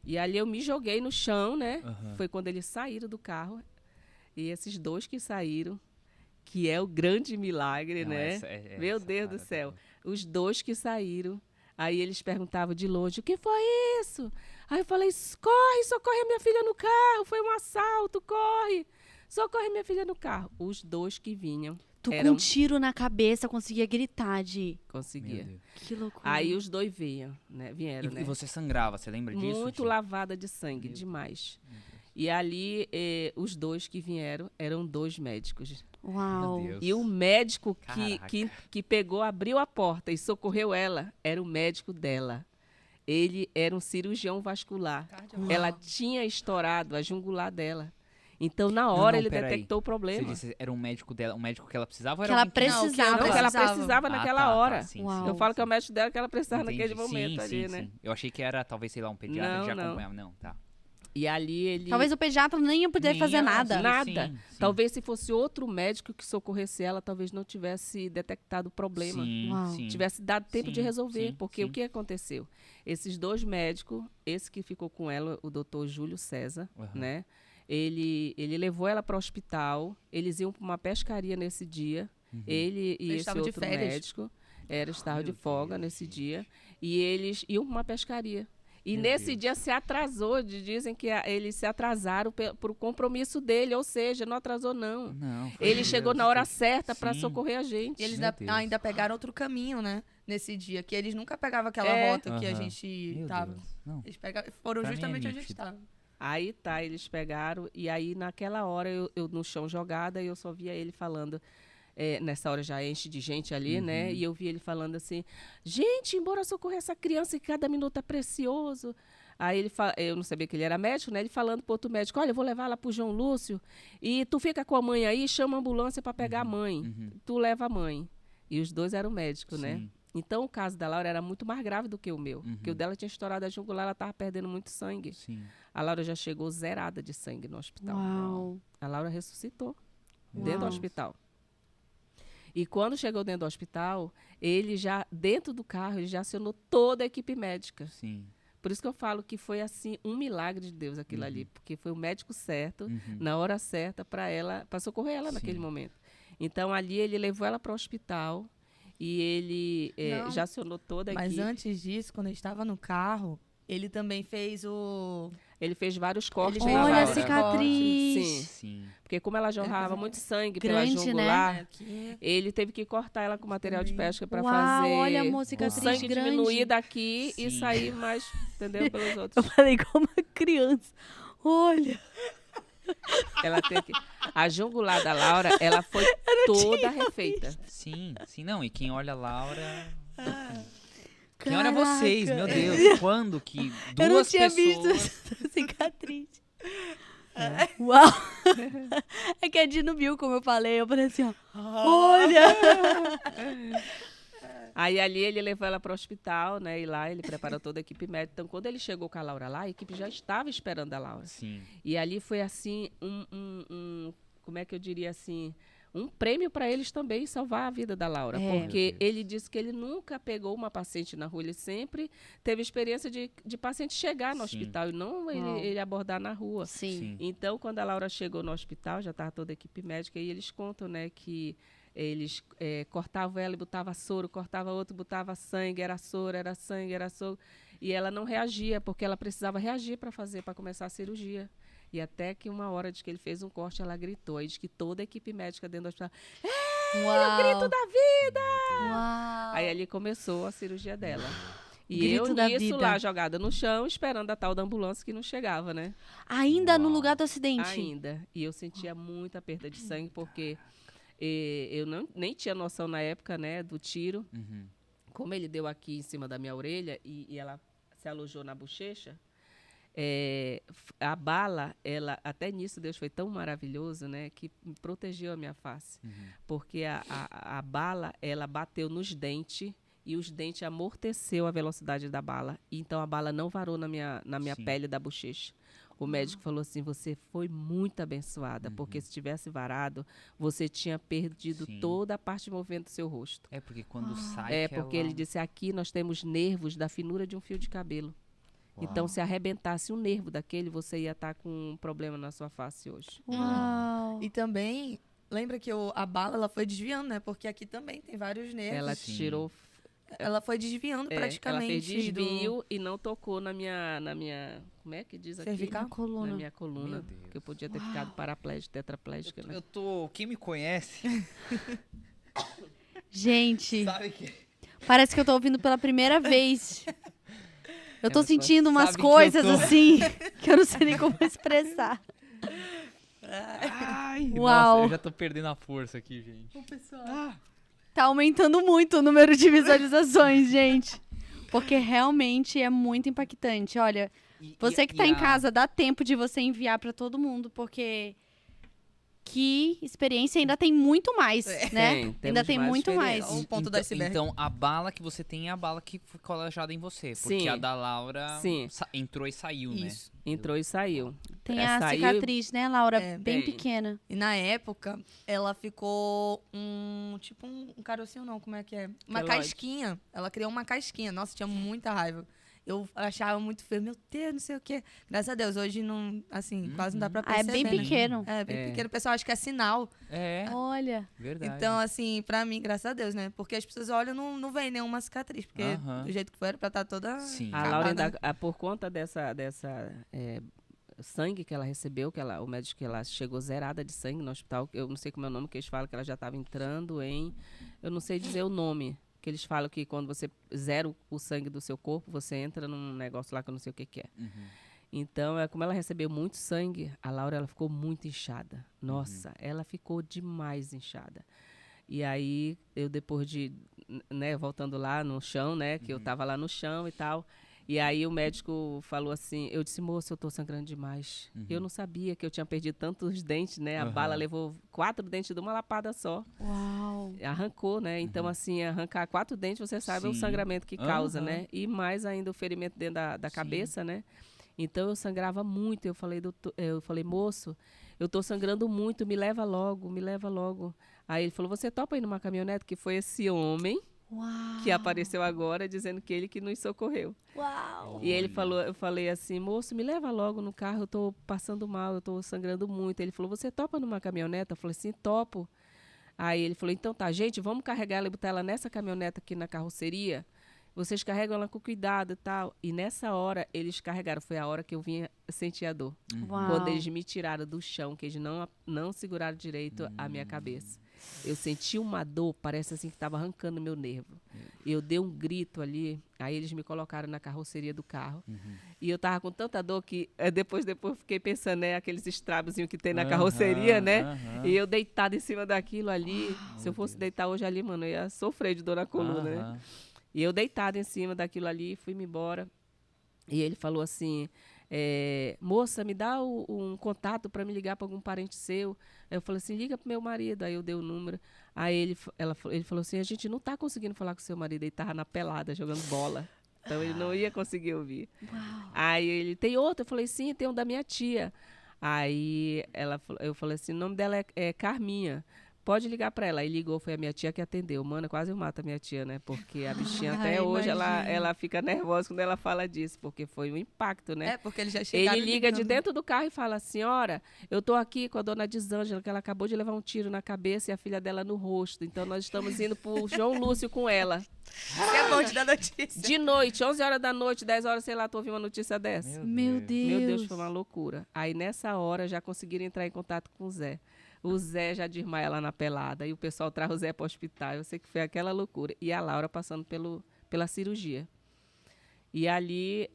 E ali eu me joguei no chão, né? Foi quando eles saíram do carro. E esses 2 que saíram, que é o grande milagre, Não, né? Meu essa Deus do parada céu. é- Os 2 que saíram, aí eles perguntavam de longe, o que foi isso? Aí eu falei, corre, socorre a minha filha no carro, foi um assalto, corre. Socorre minha filha no carro. Os 2 que vinham, Tu com eram- um tiro na cabeça conseguia gritar de... conseguia. Meu Deus. Que loucura. Aí os 2 vieram, E né? você sangrava, você lembra disso? Muito Ti? lavada de sangue, demais. E ali, os 2 que vieram eram 2 médicos. Uau. Meu Deus. E o médico Caraca. que pegou, abriu a porta e socorreu ela, era o médico dela. Ele era um cirurgião vascular. Ela tinha estourado a jungular dela. Então, na hora, não, ele peraí. detectou o Você problema. disse era um médico dela, um médico que ela precisava ou Que era ela alguém precisava. Não, que ela precisava. precisava naquela hora. sim, Uau. sim. Eu falo que é o médico dela que ela precisava Entendi. naquele momento sim, ali, sim, né? sim. Eu achei que era, talvez, sei lá, um pediatra que já Não. acompanhava. Não, tá. E ali ele... Talvez o pediatra nem ia poder Nem fazer ia nada. conseguir. Nada. Sim, sim. Talvez se fosse outro médico que socorresse ela, talvez não tivesse detectado o problema. Sim, Uau. sim. Tivesse dado tempo de Sim, resolver. sim, Porque sim. o que aconteceu? Esses 2 médicos, esse que ficou com ela, o doutor Júlio César, né? Ele levou ela para o hospital, eles iam para uma pescaria nesse dia, ele e Eles esse estavam de outro férias. médico, estavam de Meu folga Deus, nesse gente. dia, e eles iam para uma pescaria. E Meu nesse Deus. dia se atrasou, dizem que eles se atrasaram por o compromisso dele, ou seja, não atrasou não. Não, foi Ele Deus, chegou na hora foi- certa para Sim. socorrer a gente. E eles Meu Deus. ainda pegaram outro caminho, né? Nesse dia. Que eles nunca pegavam aquela É. rota que a Aham. gente Meu tava. Deus. Não. Eles foram Pra mim é justamente onde a gente nítido. tava. Aí tá, eles pegaram, e aí naquela hora eu no chão jogada, e eu só via ele falando, nessa hora já enche de gente ali, né? E eu vi ele falando assim, gente, embora socorrer essa criança, que cada minuto é precioso. Aí eu não sabia que ele era médico, né? Ele falando pro outro médico, olha, eu vou levar ela pro João Lúcio, e tu fica com a mãe aí, chama a ambulância para pegar a mãe. Tu leva a mãe. E os 2 eram médicos, né? Sim. Então o caso da Laura era muito mais grave do que o meu. Porque o dela tinha estourado a jugular, ela tava perdendo muito sangue. Sim. A Laura já chegou zerada de sangue no hospital. Uau. A Laura ressuscitou dentro do Uau. hospital. E quando chegou dentro do hospital, ele já, dentro do carro, ele já acionou toda a equipe médica. Sim. Por isso que eu falo que foi assim um milagre de Deus aquilo ali, porque foi o médico certo, Uhum. na hora certa, para socorrer ela naquele momento. Então ali ele levou ela para o hospital e ele Não, já acionou toda a Mas equipe. antes disso, quando ele estava no carro, ele também fez o... Ele fez vários cortes fez na Olha a Laura. cicatriz. Sim, Sim. porque como ela jorrava fazia muito sangue grande, pela jugular, Aqui. ele teve que cortar ela com material de Também. pesca para Uau, fazer olha a o cicatriz sangue grande. diminuir daqui e Sim. sair mais, entendeu, pelos Eu outros. falei como uma criança. Olha. Ela teve que... A jugular da Laura, ela foi toda refeita. Sim, sim, não. E quem olha a Laura. Quem Caraca. olha vocês, meu Deus. Quando que Eu não duas tinha visto pessoas. essa cicatriz. Uau! É que a Di não viu, como eu falei. Eu falei assim, ó. Olha! Aí ali ele levou ela para o hospital, né? E lá ele preparou toda a equipe médica. Então, quando ele chegou com a Laura lá, a equipe já estava esperando a Laura. Sim. E ali foi assim, como é que eu diria assim, um prêmio para eles também salvar a vida da Laura. É. Porque Meu Deus. ele disse que ele nunca pegou uma paciente na rua, ele sempre teve experiência de paciente chegar no Sim. hospital e não Uau. ele abordar na rua. Sim. Sim. Então, quando a Laura chegou no hospital, já estava toda a equipe médica, e eles contam, né, que eles cortavam ela e botava soro, cortava outro, botava sangue, era soro, era sangue, era soro. E ela não reagia, porque ela precisava reagir para começar a cirurgia. E até que uma hora de que ele fez um corte, ela gritou. E diz que toda a equipe médica dentro do hospital, Uau! grito da vida! Uau! Aí ali começou a cirurgia dela. E Grito eu da nisso vida. lá, jogada no chão, esperando a tal da ambulância que não chegava, né? Ainda no Uau. lugar do acidente. Ainda. E eu sentia muita perda de sangue, porque eu nem tinha noção na época, né, do tiro. Uhum. Como ele deu aqui em cima da minha orelha e ela se alojou na bochecha, a bala, ela, até nisso Deus foi tão maravilhoso, né, que protegeu a minha face. Uhum. Porque a bala, ela bateu nos dentes e os dentes amorteceu a velocidade da bala. Então a bala não varou na minha Sim. pele da bochecha. O médico falou assim, você foi muito abençoada, porque se tivesse varado, você tinha perdido Sim. toda a parte de movimento do seu rosto. É porque quando sai. Porque ele disse, aqui nós temos nervos da finura de um fio de cabelo. Uau. Então, se arrebentasse um nervo daquele, você ia estar com um problema na sua face hoje. Uau! E também, lembra que a bala ela foi desviando, né? Porque aqui também tem vários nervos. Ela Sim. tirou... Ela foi desviando ela praticamente. fez desvio e não tocou na minha... Como é que diz aqui? Cervical? Na coluna. Na minha coluna. Meu Deus. Que eu podia ter ficado paraplégica, tetraplégica, né? Eu tô. Quem me conhece Gente, sabe que. parece que eu tô ouvindo pela primeira vez. Eu tô Ela sentindo umas sabe que eu coisas tô- assim que eu não sei nem como expressar. Ai, Uau. Nossa, eu já tô perdendo a força aqui, gente. Tá aumentando muito o número de visualizações, gente. Porque realmente é muito impactante. Olha, você que tá em casa, dá tempo de você enviar pra todo mundo, porque que experiência ainda tem muito mais, né? Tem, temos Ainda tem mais muito mais. experiência. O ponto do iceberg. Então, a bala que você tem é a bala que foi colocada em você. Porque Sim. a da Laura Sim. entrou e saiu, Isso. Entrou e saiu. Tem É, a saiu- cicatriz, né, Laura? É, bem tem. pequena. E na época, ela ficou tipo um carocinho não, como é que é? Uma Queloide. casquinha. Ela criou uma casquinha. Nossa, tinha muita raiva. Eu achava muito feio. Meu Deus, não sei o quê. Graças a Deus, hoje não, assim, quase não dá pra Ah, é perceber. bem né? pequeno. É, bem É. pequeno. O pessoal acha que é sinal. né? É, Olha. verdade. Então, assim, pra mim, graças a Deus, né? Porque as pessoas olham e não veem nenhuma cicatriz. Porque Aham. do jeito que foi, era pra estar toda... Sim. A acabada, Laura né? ainda, por conta dessa sangue que ela recebeu, o médico que ela chegou zerada de sangue no hospital, eu não sei como é o nome que eles falam, que ela já estava entrando em, eu não sei dizer o nome, que eles falam que quando você zera o sangue do seu corpo, você entra num negócio lá que eu não sei o que é. Uhum. Então, como ela recebeu muito sangue, a Laura ela ficou muito inchada. Nossa, ela ficou demais inchada. E aí, eu depois né, voltando lá no chão, né, que eu tava lá no chão e tal, e aí o médico falou assim, eu disse, moça, eu tô sangrando demais. Eu não sabia que eu tinha perdido tantos dentes, né, a Aham. bala levou 4 dentes de uma lapada só. Uau. Arrancou, né? Então, assim, arrancar 4 dentes, você sabe o Sim. sangramento que causa, Aham. né? E mais ainda o ferimento dentro da cabeça, né? Então, eu sangrava muito. Eu falei, moço, eu tô sangrando muito, me leva logo, me leva logo. Aí ele falou, você topa ir numa caminhonete? Que foi esse homem Uau. que apareceu agora, dizendo que ele que nos socorreu. Uau. E ele falou, eu falei assim, moço, me leva logo no carro, eu tô passando mal, eu tô sangrando muito. Ele falou, você topa numa caminhonete? Eu falei assim, topo. Aí ele falou, então tá, gente, vamos carregar ela e botar ela nessa caminhonete aqui na carroceria. vocês carregam ela com cuidado e tal. E nessa hora, eles carregaram. Foi a hora que eu senti a dor. Uau. Quando eles me tiraram do chão, que eles não seguraram direito a minha cabeça. Eu senti uma dor, parece assim que estava arrancando meu nervo. Eu dei um grito ali, aí eles me colocaram na carroceria do carro. E eu tava com tanta dor que depois eu fiquei pensando, né, aqueles estrabozinhos que tem na carroceria, né? E eu deitada em cima daquilo ali. Se eu fosse deitar hoje ali, mano, eu ia sofrer de dor na coluna, né? E eu deitada em cima daquilo ali, fui-me embora. E ele falou assim, moça, me dá um contato para me ligar para algum parente seu. Aí eu falei assim, liga pro meu marido. Aí eu dei o número. Aí ele falou assim, a gente não tá conseguindo falar com o seu marido. Ele tava na pelada, jogando bola. Então ele não ia conseguir ouvir. Uau. Aí ele, tem outro? Eu falei, sim, tem um da minha tia. Aí eu falei assim, o nome dela é Carminha. Pode ligar pra ela. Aí ligou, foi a minha tia que atendeu. Mano, quase eu mato a minha tia, né? Porque a bichinha até hoje ela fica nervosa quando ela fala disso, porque foi um impacto, né? Porque ele já chegaram Ele liga de ligando. dentro do carro e fala, senhora, eu tô aqui com a dona Disângela, que ela acabou de levar um tiro na cabeça e a filha dela no rosto. Então nós estamos indo pro João Lúcio com ela. É bom te dar notícia. De noite, 11 horas da noite, 10 horas, sei lá, tu ouviu uma notícia dessa. Meu Deus. Meu Deus, foi uma loucura. Aí nessa hora já conseguiram entrar em contato com o Zé. O Zé já desmaia lá na pelada. E o pessoal traz o Zé para o hospital. Eu sei que foi aquela loucura. E a Laura passando pela cirurgia. E ali,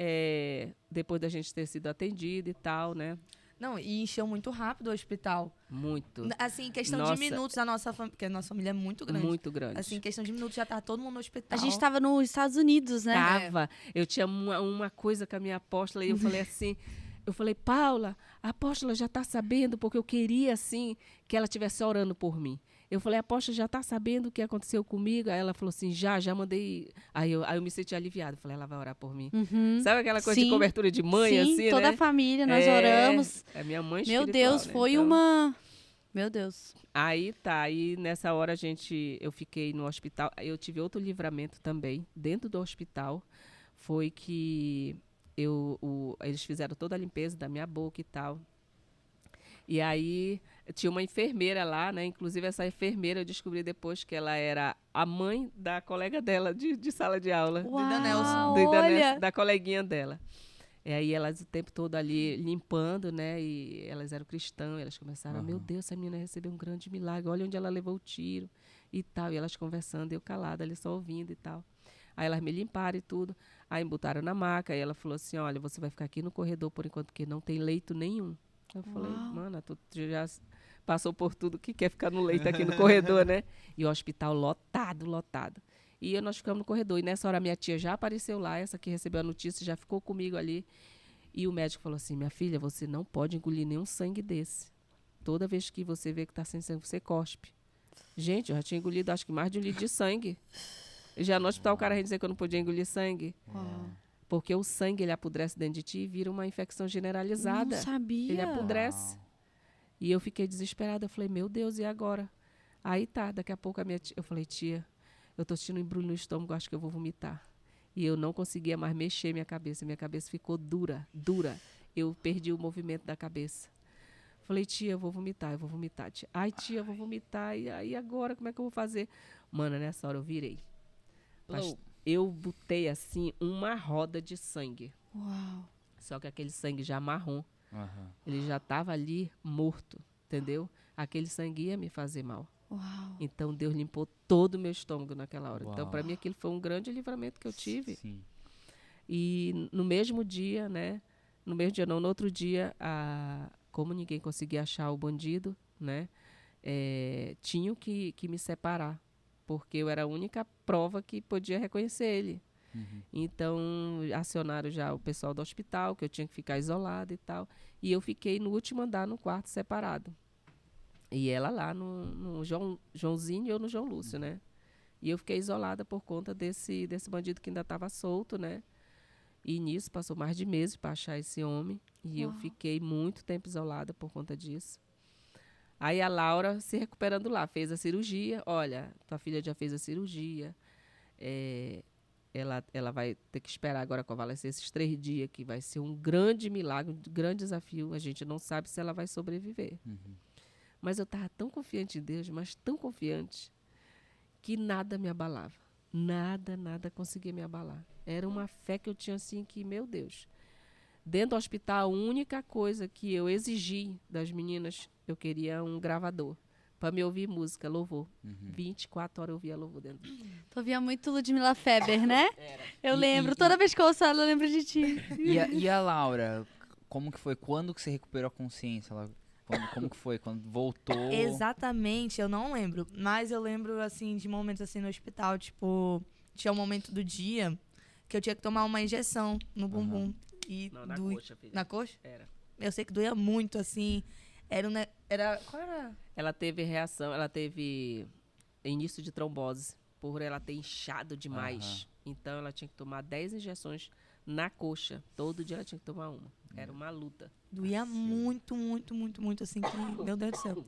depois da gente ter sido atendida e tal, né? Não, e encheu muito rápido o hospital. Muito. Assim, questão Nossa. de minutos, a nossa família, porque a nossa família é muito grande. Muito grande. Assim, questão de minutos já tá todo mundo no A hospital. gente tava nos Estados Unidos, né? Tava. Eu tinha uma coisa com a minha apóstola e eu falei assim... Eu falei, Paula, a apóstola já está sabendo, porque eu queria, assim, que ela estivesse orando por mim. Eu falei, a apóstola já está sabendo o que aconteceu comigo? Aí ela falou assim, já mandei. Aí eu me senti aliviada. Falei, ela vai orar por mim. Uhum. Sabe aquela coisa Sim. de cobertura de mãe, Sim, assim, toda né? a família, nós oramos. É minha mãe Meu espiritual, Deus, né? foi Então, uma... Meu Deus. Aí tá, aí nessa hora eu fiquei no hospital. Eu tive outro livramento também, dentro do hospital. Foi que... eles fizeram toda a limpeza da minha boca e tal. E aí tinha uma enfermeira lá, né? Inclusive essa enfermeira eu descobri depois que ela era a mãe da colega dela de sala de aula. Uau, Ida Nelson. Do Ida olha. Nelson, da coleguinha dela. E aí elas o tempo todo ali limpando, né? E elas eram cristãs, elas começaram, meu Deus, essa menina recebeu um grande milagre, olha onde ela levou o tiro e tal. E elas conversando, eu calada ali só ouvindo e tal. Aí elas me limparam e tudo. Aí me botaram na maca e ela falou assim, olha, você vai ficar aqui no corredor por enquanto, porque não tem leito nenhum. Eu falei, mana, tu já passou por tudo que quer ficar no leito aqui no corredor, né? E o hospital lotado. E nós ficamos no corredor. E nessa hora minha tia já apareceu lá, essa que recebeu a notícia, já ficou comigo ali. E o médico falou assim, minha filha, você não pode engolir nenhum sangue desse. Toda vez que você vê que tá sem sangue, você cospe. Gente, eu já tinha engolido acho que mais de 1 litro de sangue. Já no hospital o cara ia dizer que eu não podia engolir sangue. Porque o sangue, ele apodrece dentro de ti e vira uma infecção generalizada. Não sabia. Ele apodrece. E eu fiquei desesperada. Eu falei, meu Deus, e agora? Aí tá, daqui a pouco eu falei, tia, eu tô sentindo um embrulho no estômago, acho que eu vou vomitar. E eu não conseguia mais mexer minha cabeça. Minha cabeça ficou dura. Eu perdi o movimento da cabeça. Falei, tia, eu vou vomitar, tia. Ai, tia, eu vou vomitar. E aí agora, como é que eu vou fazer? Mano, nessa hora eu virei. Eu botei, assim, uma roda de sangue. Uau. Só que aquele sangue já marrom. Ele já estava ali morto, entendeu? Aquele sangue ia me fazer mal. Uau. Então, Deus limpou todo o meu estômago naquela hora. Então, para mim, aquilo foi um grande livramento que eu tive. Sim. E no mesmo dia, né? No outro dia, como ninguém conseguia achar o bandido, né? Tinham que me separar. Porque eu era a única prova que podia reconhecer ele. Então, acionaram já o pessoal do hospital, que eu tinha que ficar isolada e tal. E eu fiquei no último andar, no quarto separado. E ela lá no Joãozinho e eu no João Lúcio, né? E eu fiquei isolada por conta desse bandido que ainda estava solto, né? E nisso passou mais de meses para achar esse homem. E eu fiquei muito tempo isolada por conta disso. Aí a Laura se recuperando lá, fez a cirurgia. Olha, tua filha já fez a cirurgia. Ela vai ter que esperar agora convalescer esses 3 dias, que vai ser um grande milagre, um grande desafio. A gente não sabe se ela vai sobreviver. Mas eu estava tão confiante em Deus, mas tão confiante, que nada me abalava. nada conseguia me abalar. Era uma fé que eu tinha assim que, meu Deus. Dentro do hospital, a única coisa que eu exigi das meninas, eu queria um gravador para me ouvir música, louvor. 24 horas eu ouvia louvor dentro. Tu ouvia muito Ludmilla Feber, né? Eu E- lembro. e- Toda vez que eu ouço ela, eu lembro de ti. E a Laura, como que foi? Quando que você recuperou a consciência? Como que foi? Quando voltou? Exatamente, eu não lembro. Mas eu lembro, assim, de momentos assim no hospital. Tipo, tinha um momento do dia que eu tinha que tomar uma injeção no bumbum. E Não, na doía. coxa, filha. Na coxa? Era. Eu sei que doía muito, assim. Qual era? Ela teve reação, ela teve início de trombose, por ela ter inchado demais. Então, ela tinha que tomar 10 injeções na coxa. Todo dia ela tinha que tomar uma. Era uma luta. Doía muito, assim, que, meu Deus do céu.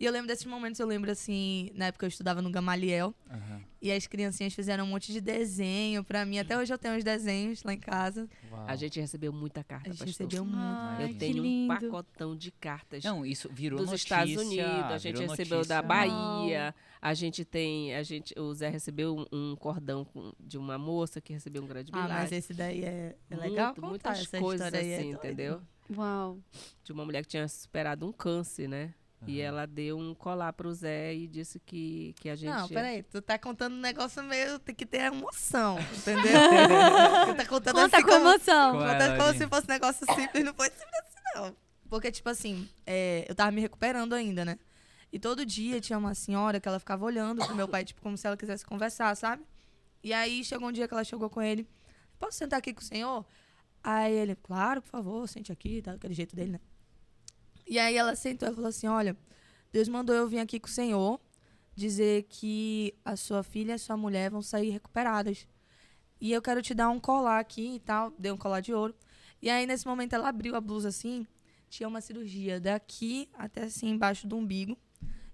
E eu lembro desses momentos, eu lembro, assim, na época eu estudava no Gamaliel, Aham. e as criancinhas fizeram um monte de desenho pra mim. Até hoje eu tenho uns desenhos lá em casa. Uau. A gente recebeu muita carta, A gente pastor. recebeu muito. Ai, Eu que tenho um lindo. pacotão de cartas. Não, isso virou Dos notícia. Estados Unidos, a gente virou recebeu notícia. da Bahia, o Zé recebeu um cordão de uma moça que recebeu um grande milagre. Mas esse daí é legal contar muitas essa coisas história aí, é assim, doido. entendeu? Uau. De uma mulher que tinha superado um câncer, né? E ela deu um colar pro Zé e disse que a gente... Não, peraí, tu tá contando um negócio meio, tem que ter emoção, entendeu? Tu tá contando Conta assim com emoção. Qual é, contando como Laurinha? se fosse um negócio simples, não foi simples assim, não. Porque, tipo assim, eu tava me recuperando ainda, né? E todo dia tinha uma senhora que ela ficava olhando pro meu pai, tipo, como se ela quisesse conversar, sabe? E aí chegou um dia que ela chegou com ele, posso sentar aqui com o senhor? Aí ele, claro, por favor, sente aqui, tá daquele jeito dele, né? E aí ela sentou e falou assim, olha, Deus mandou eu vir aqui com o senhor dizer que a sua filha e a sua mulher vão sair recuperadas. E eu quero te dar um colar aqui e tal, dei um colar de ouro. E aí nesse momento ela abriu a blusa assim, tinha uma cirurgia daqui até assim embaixo do umbigo.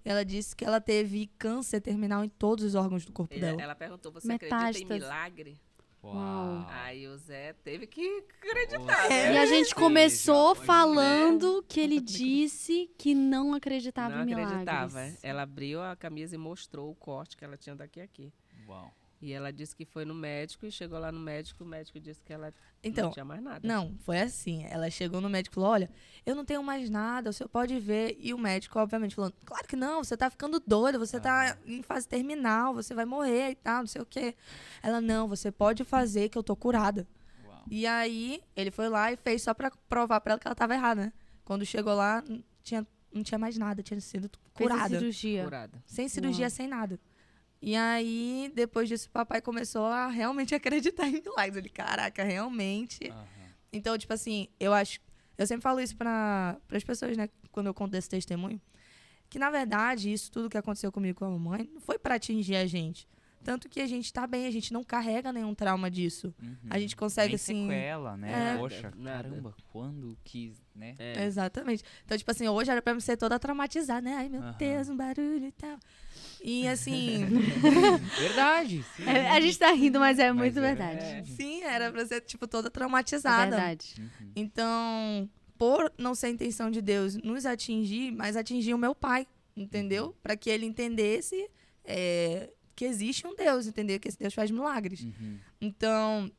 Ela disse que ela teve câncer terminal em todos os órgãos do corpo dela. Ela perguntou, você acredita em Metástase. milagre? Uau. Aí o Zé teve que acreditar, Você E a gente veja começou onde- falando que ele disse que não acreditava Não em milagres. acreditava. Ela abriu a camisa e mostrou o corte que ela tinha daqui a aqui. Uau. E ela disse que foi no médico e chegou lá no médico, o médico disse que ela Então, não tinha mais nada. não, foi assim. Ela chegou no médico e falou, olha, eu não tenho mais nada, o senhor pode ver. E o médico, obviamente, falou, claro que não, você tá ficando doida, você tá em fase terminal, você vai morrer e tal, não sei o quê. Ela, não, você pode fazer que eu tô curada. Uau. E aí, ele foi lá e fez só pra provar pra ela que ela tava errada, né? Quando chegou lá, não tinha mais nada, tinha sido Fez a curada. cirurgia. Curada. Sem cirurgia, sem nada. E aí, depois disso, o papai começou a realmente acreditar em milagres. Ele, caraca, realmente. Aham. Então, tipo assim, eu sempre falo isso para as pessoas, né, quando eu conto desse testemunho, que na verdade, isso tudo que aconteceu comigo com a mamãe não foi para atingir a gente. Tanto que a gente tá bem, a gente não carrega nenhum trauma disso. Uhum. A gente consegue, Nem assim. sequela, né? É. Poxa, Nada. caramba, quando quis, né? É. Exatamente. Então, tipo assim, hoje era pra me ser toda traumatizada, né? Ai, meu Aham. Deus, um barulho e tal. E assim, Verdade. Sim. A gente tá rindo, mas é muito é verdade. É. sim, era pra ser, tipo, toda É traumatizada. verdade. Uhum. Então, por não ser a intenção de Deus nos atingir, mas atingir o meu pai, entendeu? Para que ele entendesse que existe um Deus, entendeu? Que esse Deus faz milagres. Uhum. Então,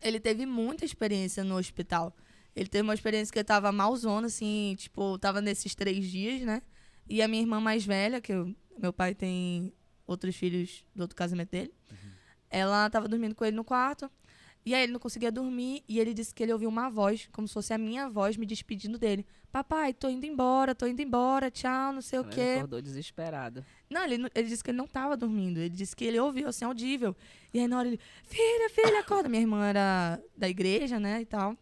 ele teve muita experiência no hospital. Ele teve uma experiência que ele tava malzona, assim, tipo, tava nesses 3 dias, né? E a minha irmã mais velha, meu pai tem outros filhos do outro casamento dele, ela tava dormindo com ele no quarto. E aí ele não conseguia dormir e ele disse que ele ouviu uma voz, como se fosse a minha voz me despedindo dele. Papai, tô indo embora, tchau, não sei o Ela quê. acordou desesperado. Não, ele disse que ele não tava dormindo. Ele disse que ele ouviu, assim, audível. E aí na hora ele, filha, acorda. Minha irmã era da igreja, né, e tal.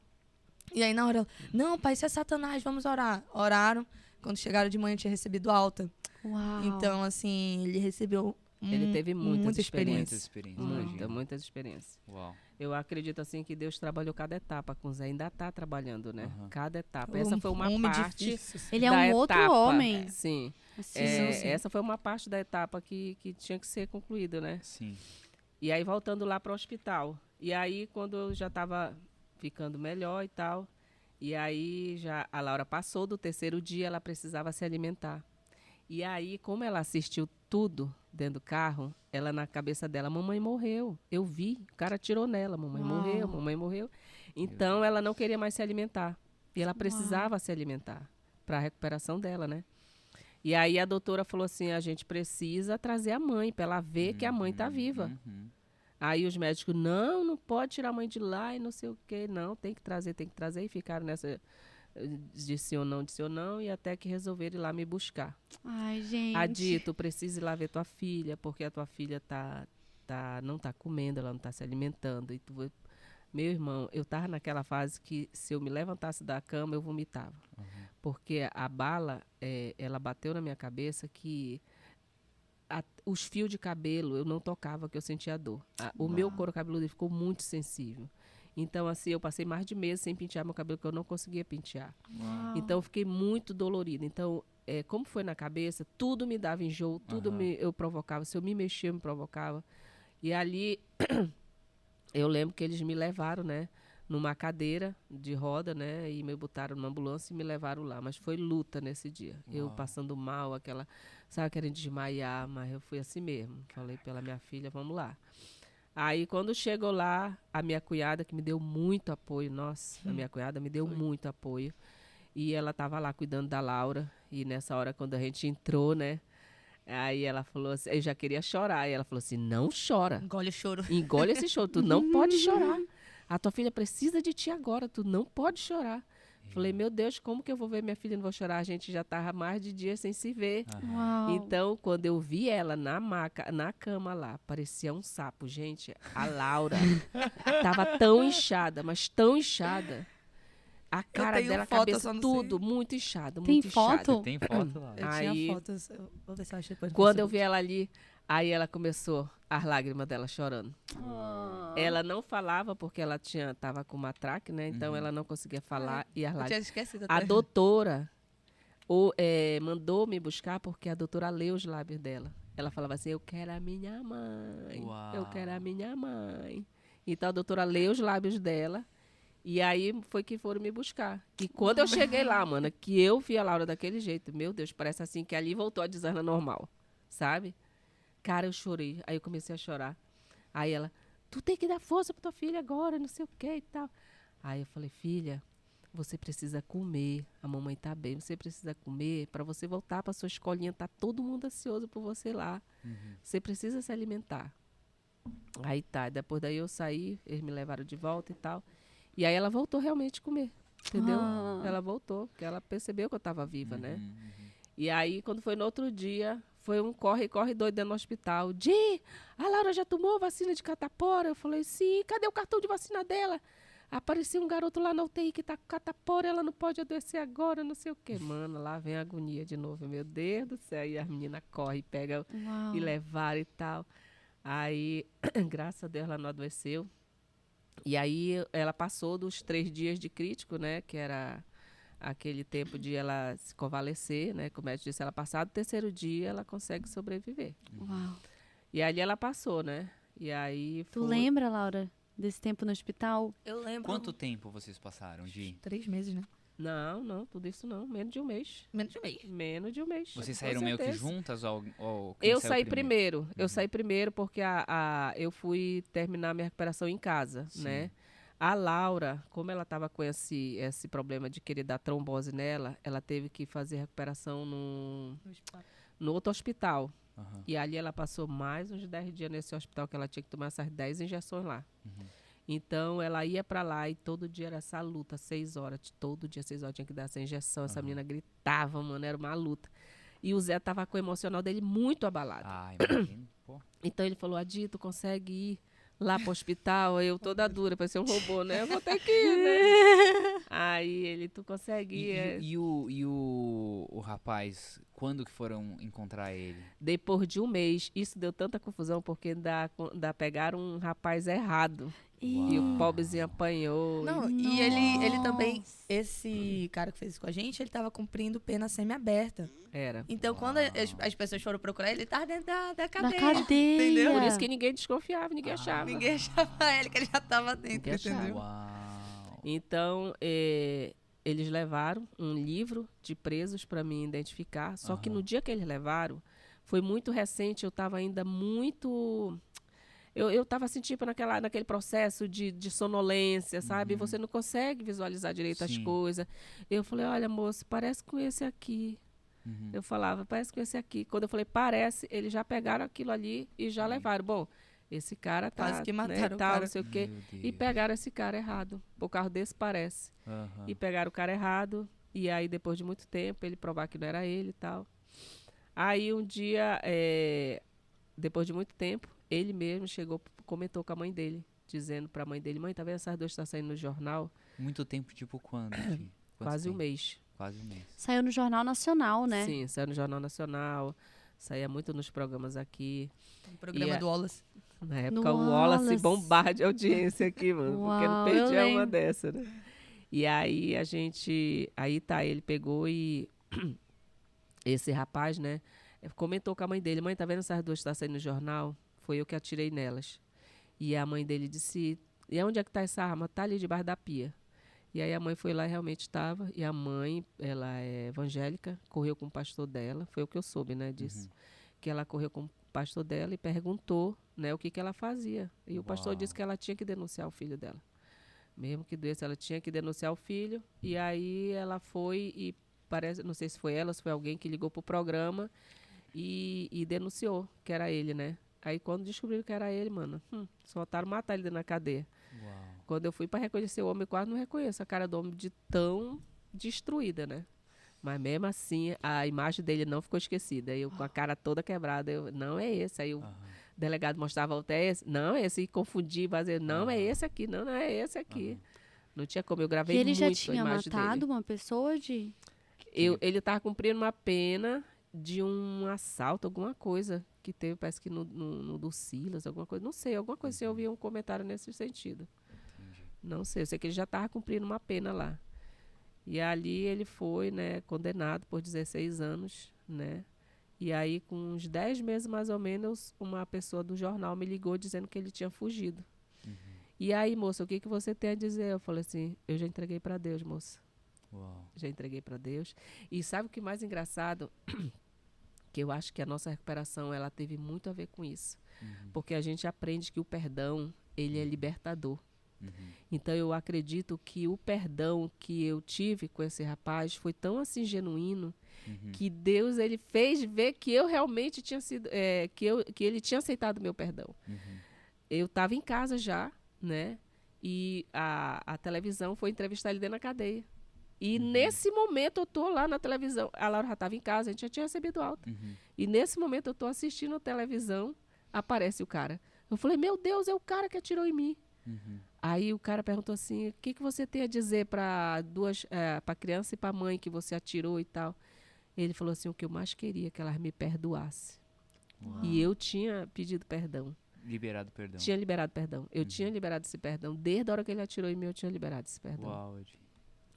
E aí na hora ela, não, pai, isso é Satanás, vamos orar. Oraram. Quando chegaram de manhã, tinha recebido alta. Uau. Então, assim, ele recebeu Ele teve muitas muita Muitas experiência. experiências, imagina. Muitas experiências. Uau. Eu acredito assim que Deus trabalhou cada etapa com o Zé, ainda está trabalhando, né? Aham. Cada etapa. Essa foi uma homem parte difícil. Ele é da um outro etapa. homem. Sim. Assim, sim. Essa foi uma parte da etapa que tinha que ser concluída, né? Sim. E aí voltando lá para o hospital. E aí quando eu já estava ficando melhor e tal, e aí já a Laura passou do 3º dia, ela precisava se alimentar. E aí, como ela assistiu tudo dentro do carro, ela na cabeça dela, mamãe morreu. Eu vi, o cara atirou nela, mamãe morreu, mamãe morreu. Então, ela não queria mais se alimentar. E ela precisava se alimentar para a recuperação dela, né? E aí a doutora falou assim, a gente precisa trazer a mãe para ela ver que a mãe está viva. Aí os médicos, não pode tirar a mãe de lá e não sei o quê. Não, tem que trazer. E ficaram nessa, disse sim ou não, e até que resolveram ir lá me buscar. Ai, gente. Adi, tu precisa ir lá ver tua filha, porque a tua filha não tá comendo, ela não tá se alimentando. E meu irmão, eu tava naquela fase que se eu me levantasse da cama, eu vomitava. Porque a bala, ela bateu na minha cabeça que os fios de cabelo eu não tocava, que eu sentia dor. O meu couro cabeludo ficou muito sensível. Então, assim, eu passei mais de meses sem pentear meu cabelo, que eu não conseguia pentear. Então, eu fiquei muito dolorida. Então, como foi na cabeça, tudo me dava enjoo, tudo eu provocava. Se eu me mexia, eu me provocava. E ali, eu lembro que eles me levaram, né, numa cadeira de roda, né, e me botaram numa ambulância e me levaram lá. Mas foi luta nesse dia. Eu passando mal, sabe, querendo desmaiar, mas eu fui assim mesmo. Falei pela minha filha, vamos lá. Aí, quando chegou lá, a minha cunhada, que me deu muito apoio, nossa, a minha cunhada me deu muito apoio. E ela estava lá cuidando da Laura. E nessa hora, quando a gente entrou, né, aí ela falou assim, eu já queria chorar. E ela falou assim, não chora. Engole o choro. Engole esse choro, tu não pode chorar. A tua filha precisa de ti agora, tu não pode chorar. Falei, meu Deus, como que eu vou ver minha filha e não vou chorar? A gente já estava mais de dias sem se ver. Então, quando eu vi ela na maca, na cama lá, parecia um sapo. Gente, a Laura estava tão inchada, mas tão inchada. A cara dela, a cabeça, tudo muito inchado, Tem muito foto? inchado. Tem foto lá. Eu Aí, tinha fotos, vou ver se eu acho depois. Quando eu vi ela ali, aí ela começou, as lágrimas dela chorando. Ela não falava porque ela tava com uma traque, né? Então ela não conseguia falar e as Eu lágrimas. tinha esquecido A até. doutora mandou me buscar porque a doutora leu os lábios dela. Ela falava assim, eu quero a minha mãe. Eu quero a minha mãe. Então a doutora leu os lábios dela. E aí foi que foram me buscar. E quando eu cheguei lá, mana, que eu vi a Laura daquele jeito, meu Deus, parece assim que ali voltou a desarna normal, sabe? Cara, eu chorei. Aí eu comecei a chorar. Aí ela, tu tem que dar força pra tua filha agora, não sei o que e tal. Aí eu falei, filha, você precisa comer. A mamãe tá bem, você precisa comer para você voltar pra sua escolinha. Tá todo mundo ansioso por você lá. Você precisa se alimentar. Aí tá, depois daí eu saí, eles me levaram de volta e tal. E aí ela voltou realmente a comer, entendeu? Ela voltou, porque ela percebeu que eu estava viva, né? E aí, quando foi no outro dia, foi um corre doido dentro do hospital. A Laura já tomou vacina de catapora? Eu falei, sim, cadê o cartão de vacina dela? Apareceu um garoto lá na UTI que tá com catapora, ela não pode adoecer agora, não sei o quê. Mano, lá vem a agonia de novo, meu Deus do céu. E as meninas correm, pegam e levaram e tal. Aí, graças a Deus, ela não adoeceu. E aí ela passou dos 3 dias de crítico, né? Que era aquele tempo de ela se convalescer, né? Como eu disse, ela passar do 3º dia, ela consegue sobreviver. E ali ela passou, né? E aí Tu lembra, Laura, desse tempo no hospital? Eu lembro. Quanto tempo vocês passaram de... 3 meses, né? Não, tudo isso não. Menos de um mês. Menos de um mês. Menos de um mês. Vocês com saíram meio que certeza. juntas ou quem Eu saiu saí primeiro. Eu saí primeiro porque eu fui terminar minha recuperação em casa, né? A Laura, como ela estava com esse problema de querer dar trombose nela, ela teve que fazer recuperação no outro hospital. E ali ela passou mais uns 10 dias nesse hospital, que ela tinha que tomar essas 10 injeções lá. Então, ela ia para lá e todo dia era essa luta, 6 horas. Todo dia, 6 horas, tinha que dar essa injeção. Essa menina gritava, mano, era uma luta. E o Zé tava com o emocional dele muito abalado. Imagino. Pô. Então, ele falou, Adi, tu consegue ir lá pro hospital? Eu toda dura, parecia um robô, né? Eu vou ter que ir, né? Aí ele, tu consegue ir. E o rapaz, quando que foram encontrar ele? Depois de um mês, isso deu tanta confusão, porque ainda pegaram um rapaz errado. E o pobrezinho apanhou. Não, e ele também, esse cara que fez isso com a gente, ele tava cumprindo pena semi-aberta. Era. Então, quando as pessoas foram procurar ele tava dentro da cadeia. Na cadeia. Entendeu? Por isso que ninguém desconfiava, ninguém achava. Ninguém achava ele, que ele já tava dentro, Ninguém achava. entendeu? Uau. Então, eles levaram um livro de presos para me identificar. Só que no dia que eles levaram, foi muito recente, eu estava ainda muito... Eu estava assim, tipo, naquele processo de sonolência, sabe? Você não consegue visualizar direito as Sim. coisas. Eu falei, olha, moço, parece com esse aqui. Uhum. Eu falava, parece com esse aqui. Quando eu falei, parece, eles já pegaram aquilo ali e já levaram. Bom, esse cara tá, Quase que né, mataram o tal, cara. não sei o quê. Meu E Deus. pegaram esse cara errado. O carro desse parece. Aham. E pegaram o cara errado. E aí, depois de muito tempo, ele provar que não era ele e tal. Aí, um dia, depois de muito tempo, ele mesmo chegou, comentou com a mãe dele, dizendo pra mãe dele, mãe, tá vendo essas duas que tá saindo no jornal? Muito tempo, tipo quando? Quanto Quase um tempo? mês. Quase um mês. Saiu no Jornal Nacional, né? Sim, saiu no Jornal Nacional, saía muito nos programas aqui. O programa do Wallace. Na época, No o Wallace Wallace. bombarde de audiência aqui, mano, porque não Uau, eu perdia uma lembro. dessa, né? E aí, ele pegou e esse rapaz, né, comentou com a mãe dele, mãe, tá vendo essas duas que tá saindo no jornal? Foi eu que atirei nelas. E a mãe dele disse, e onde é que tá essa arma? Tá ali debaixo da pia. E aí a mãe foi lá e realmente estava. E a mãe, ela é evangélica, correu com o pastor dela. Foi o que eu soube, né, disso. Que ela correu com o pastor dela e perguntou, né, o que ela fazia. E o pastor Uau. disse que ela tinha que denunciar o filho dela. Mesmo que doesse, ela tinha que denunciar o filho. E aí ela foi e parece, não sei se foi ela, se foi alguém que ligou pro programa e denunciou que era ele, né? Aí quando descobriram que era ele, mano, só botaram matar ele dentro da cadeia. Uau. Quando eu fui para reconhecer o homem, eu quase não reconheço a cara do homem de tão destruída, né? Mas mesmo assim, a imagem dele não ficou esquecida. Eu com a cara toda quebrada, eu, não é esse. Aí o delegado mostrava o esse. Não é esse. E confundi, fazer, não é esse aqui, não é esse aqui. Não tinha como, eu Que gravei ele muito já a tinha imagem matado dele. uma pessoa de... Ele estava cumprindo uma pena de um assalto, alguma coisa que teve, parece que no do Silas, alguma coisa. Não sei, alguma coisa assim, eu vi um comentário nesse sentido. Entendi. Não sei, eu sei que ele já estava cumprindo uma pena lá. E ali ele foi, né, condenado por 16 anos, né? E aí, com uns 10 meses mais ou menos, uma pessoa do jornal me ligou dizendo que ele tinha fugido. E aí, moça, o que você tem a dizer? Eu falei assim, eu já entreguei para Deus, moça. Uau. Já entreguei para Deus. E sabe o que mais engraçado? Que eu acho que a nossa recuperação, ela teve muito a ver com isso. Porque a gente aprende que o perdão, ele é libertador. Então eu acredito que o perdão que eu tive com esse rapaz foi tão assim genuíno que Deus, ele fez ver que eu realmente tinha sido, que ele tinha aceitado o meu perdão. Eu estava em casa já, né? E a televisão foi entrevistar ele dentro da cadeia. E nesse momento eu tô lá na televisão. A Laura já estava em casa, a gente já tinha recebido alta. E nesse momento eu tô assistindo a televisão, aparece o cara. Eu falei, meu Deus, é o cara que atirou em mim. Aí o cara perguntou assim, o que você tem a dizer para para criança e para mãe que você atirou e tal? Ele falou assim, o que eu mais queria é que elas me perdoassem. E eu tinha pedido perdão. Liberado perdão. Tinha liberado perdão. Eu tinha liberado esse perdão. Desde a hora que ele atirou em mim, eu tinha liberado esse perdão. Uau, Ed.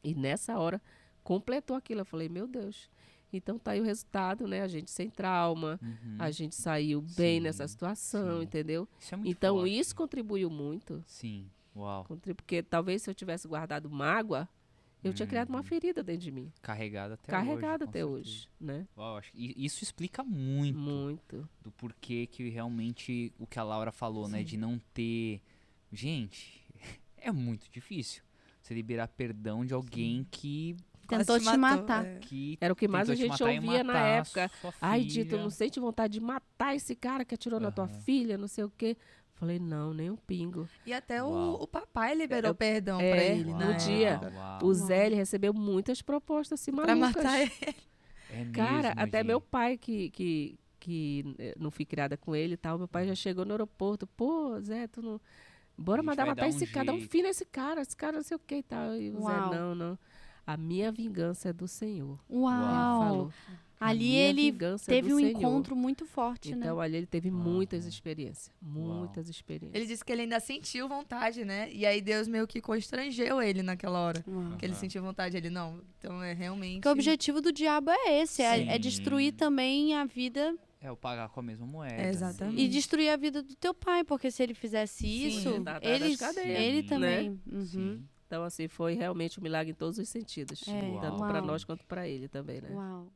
E nessa hora, completou aquilo. Eu falei, meu Deus. Então tá aí o resultado, né? A gente sem trauma, a gente saiu bem nessa situação, sim. entendeu? Isso é muito Então forte. isso contribuiu muito. Sim. Uau. Porque talvez se eu tivesse guardado mágoa, eu tinha criado uma ferida dentro de mim. Carregado até Carregada hoje. com até certeza. hoje, né? Uau, acho que isso explica muito Muito. do porquê que realmente o que a Laura falou, né? De não ter. Gente, é muito difícil você liberar perdão de alguém que Tentou te matar. Era o que mais a tentou te gente matar e ouvia na matar época. sua Ai, filha. Dito, não sente vontade de matar esse cara que atirou na tua filha, não sei o quê. Falei, não, nem um pingo. E até Uau. o papai liberou perdão pra é, ele, no né? dia. Uau. O Zé, ele recebeu muitas propostas assim, Pra malucas. matar ele. É Cara, mesmo, até gente. meu pai, que não fui criada com ele e tal, meu pai já chegou no aeroporto. Pô, Zé, tu não... Bora A gente mandar vai matar dar um esse cara, dá um jeito. fim nesse cara não sei o que e tal. E o Uau. Zé, não. A minha vingança é do Senhor. Uau. Ele falou. "A Ali minha ele vingança é teve do um Senhor." encontro muito forte, Então, né? ali ele teve muitas experiências. Muitas experiências. Ele disse que ele ainda sentiu vontade, né? E aí Deus meio que constrangeu ele naquela hora. Uau. Que ele sentiu vontade. Ele, não, então é realmente... Porque o objetivo do diabo é esse, é Sim. destruir também a vida É o pagar com a mesma moeda. É, exatamente. e destruir a vida do teu pai, porque se ele fizesse isso, ele tá atrás das ele, cadeias, ele né? também. Uhum. Sim. Então, assim, foi realmente um milagre em todos os sentidos. É, Tanto uau. para nós quanto para ele também, né? Uau.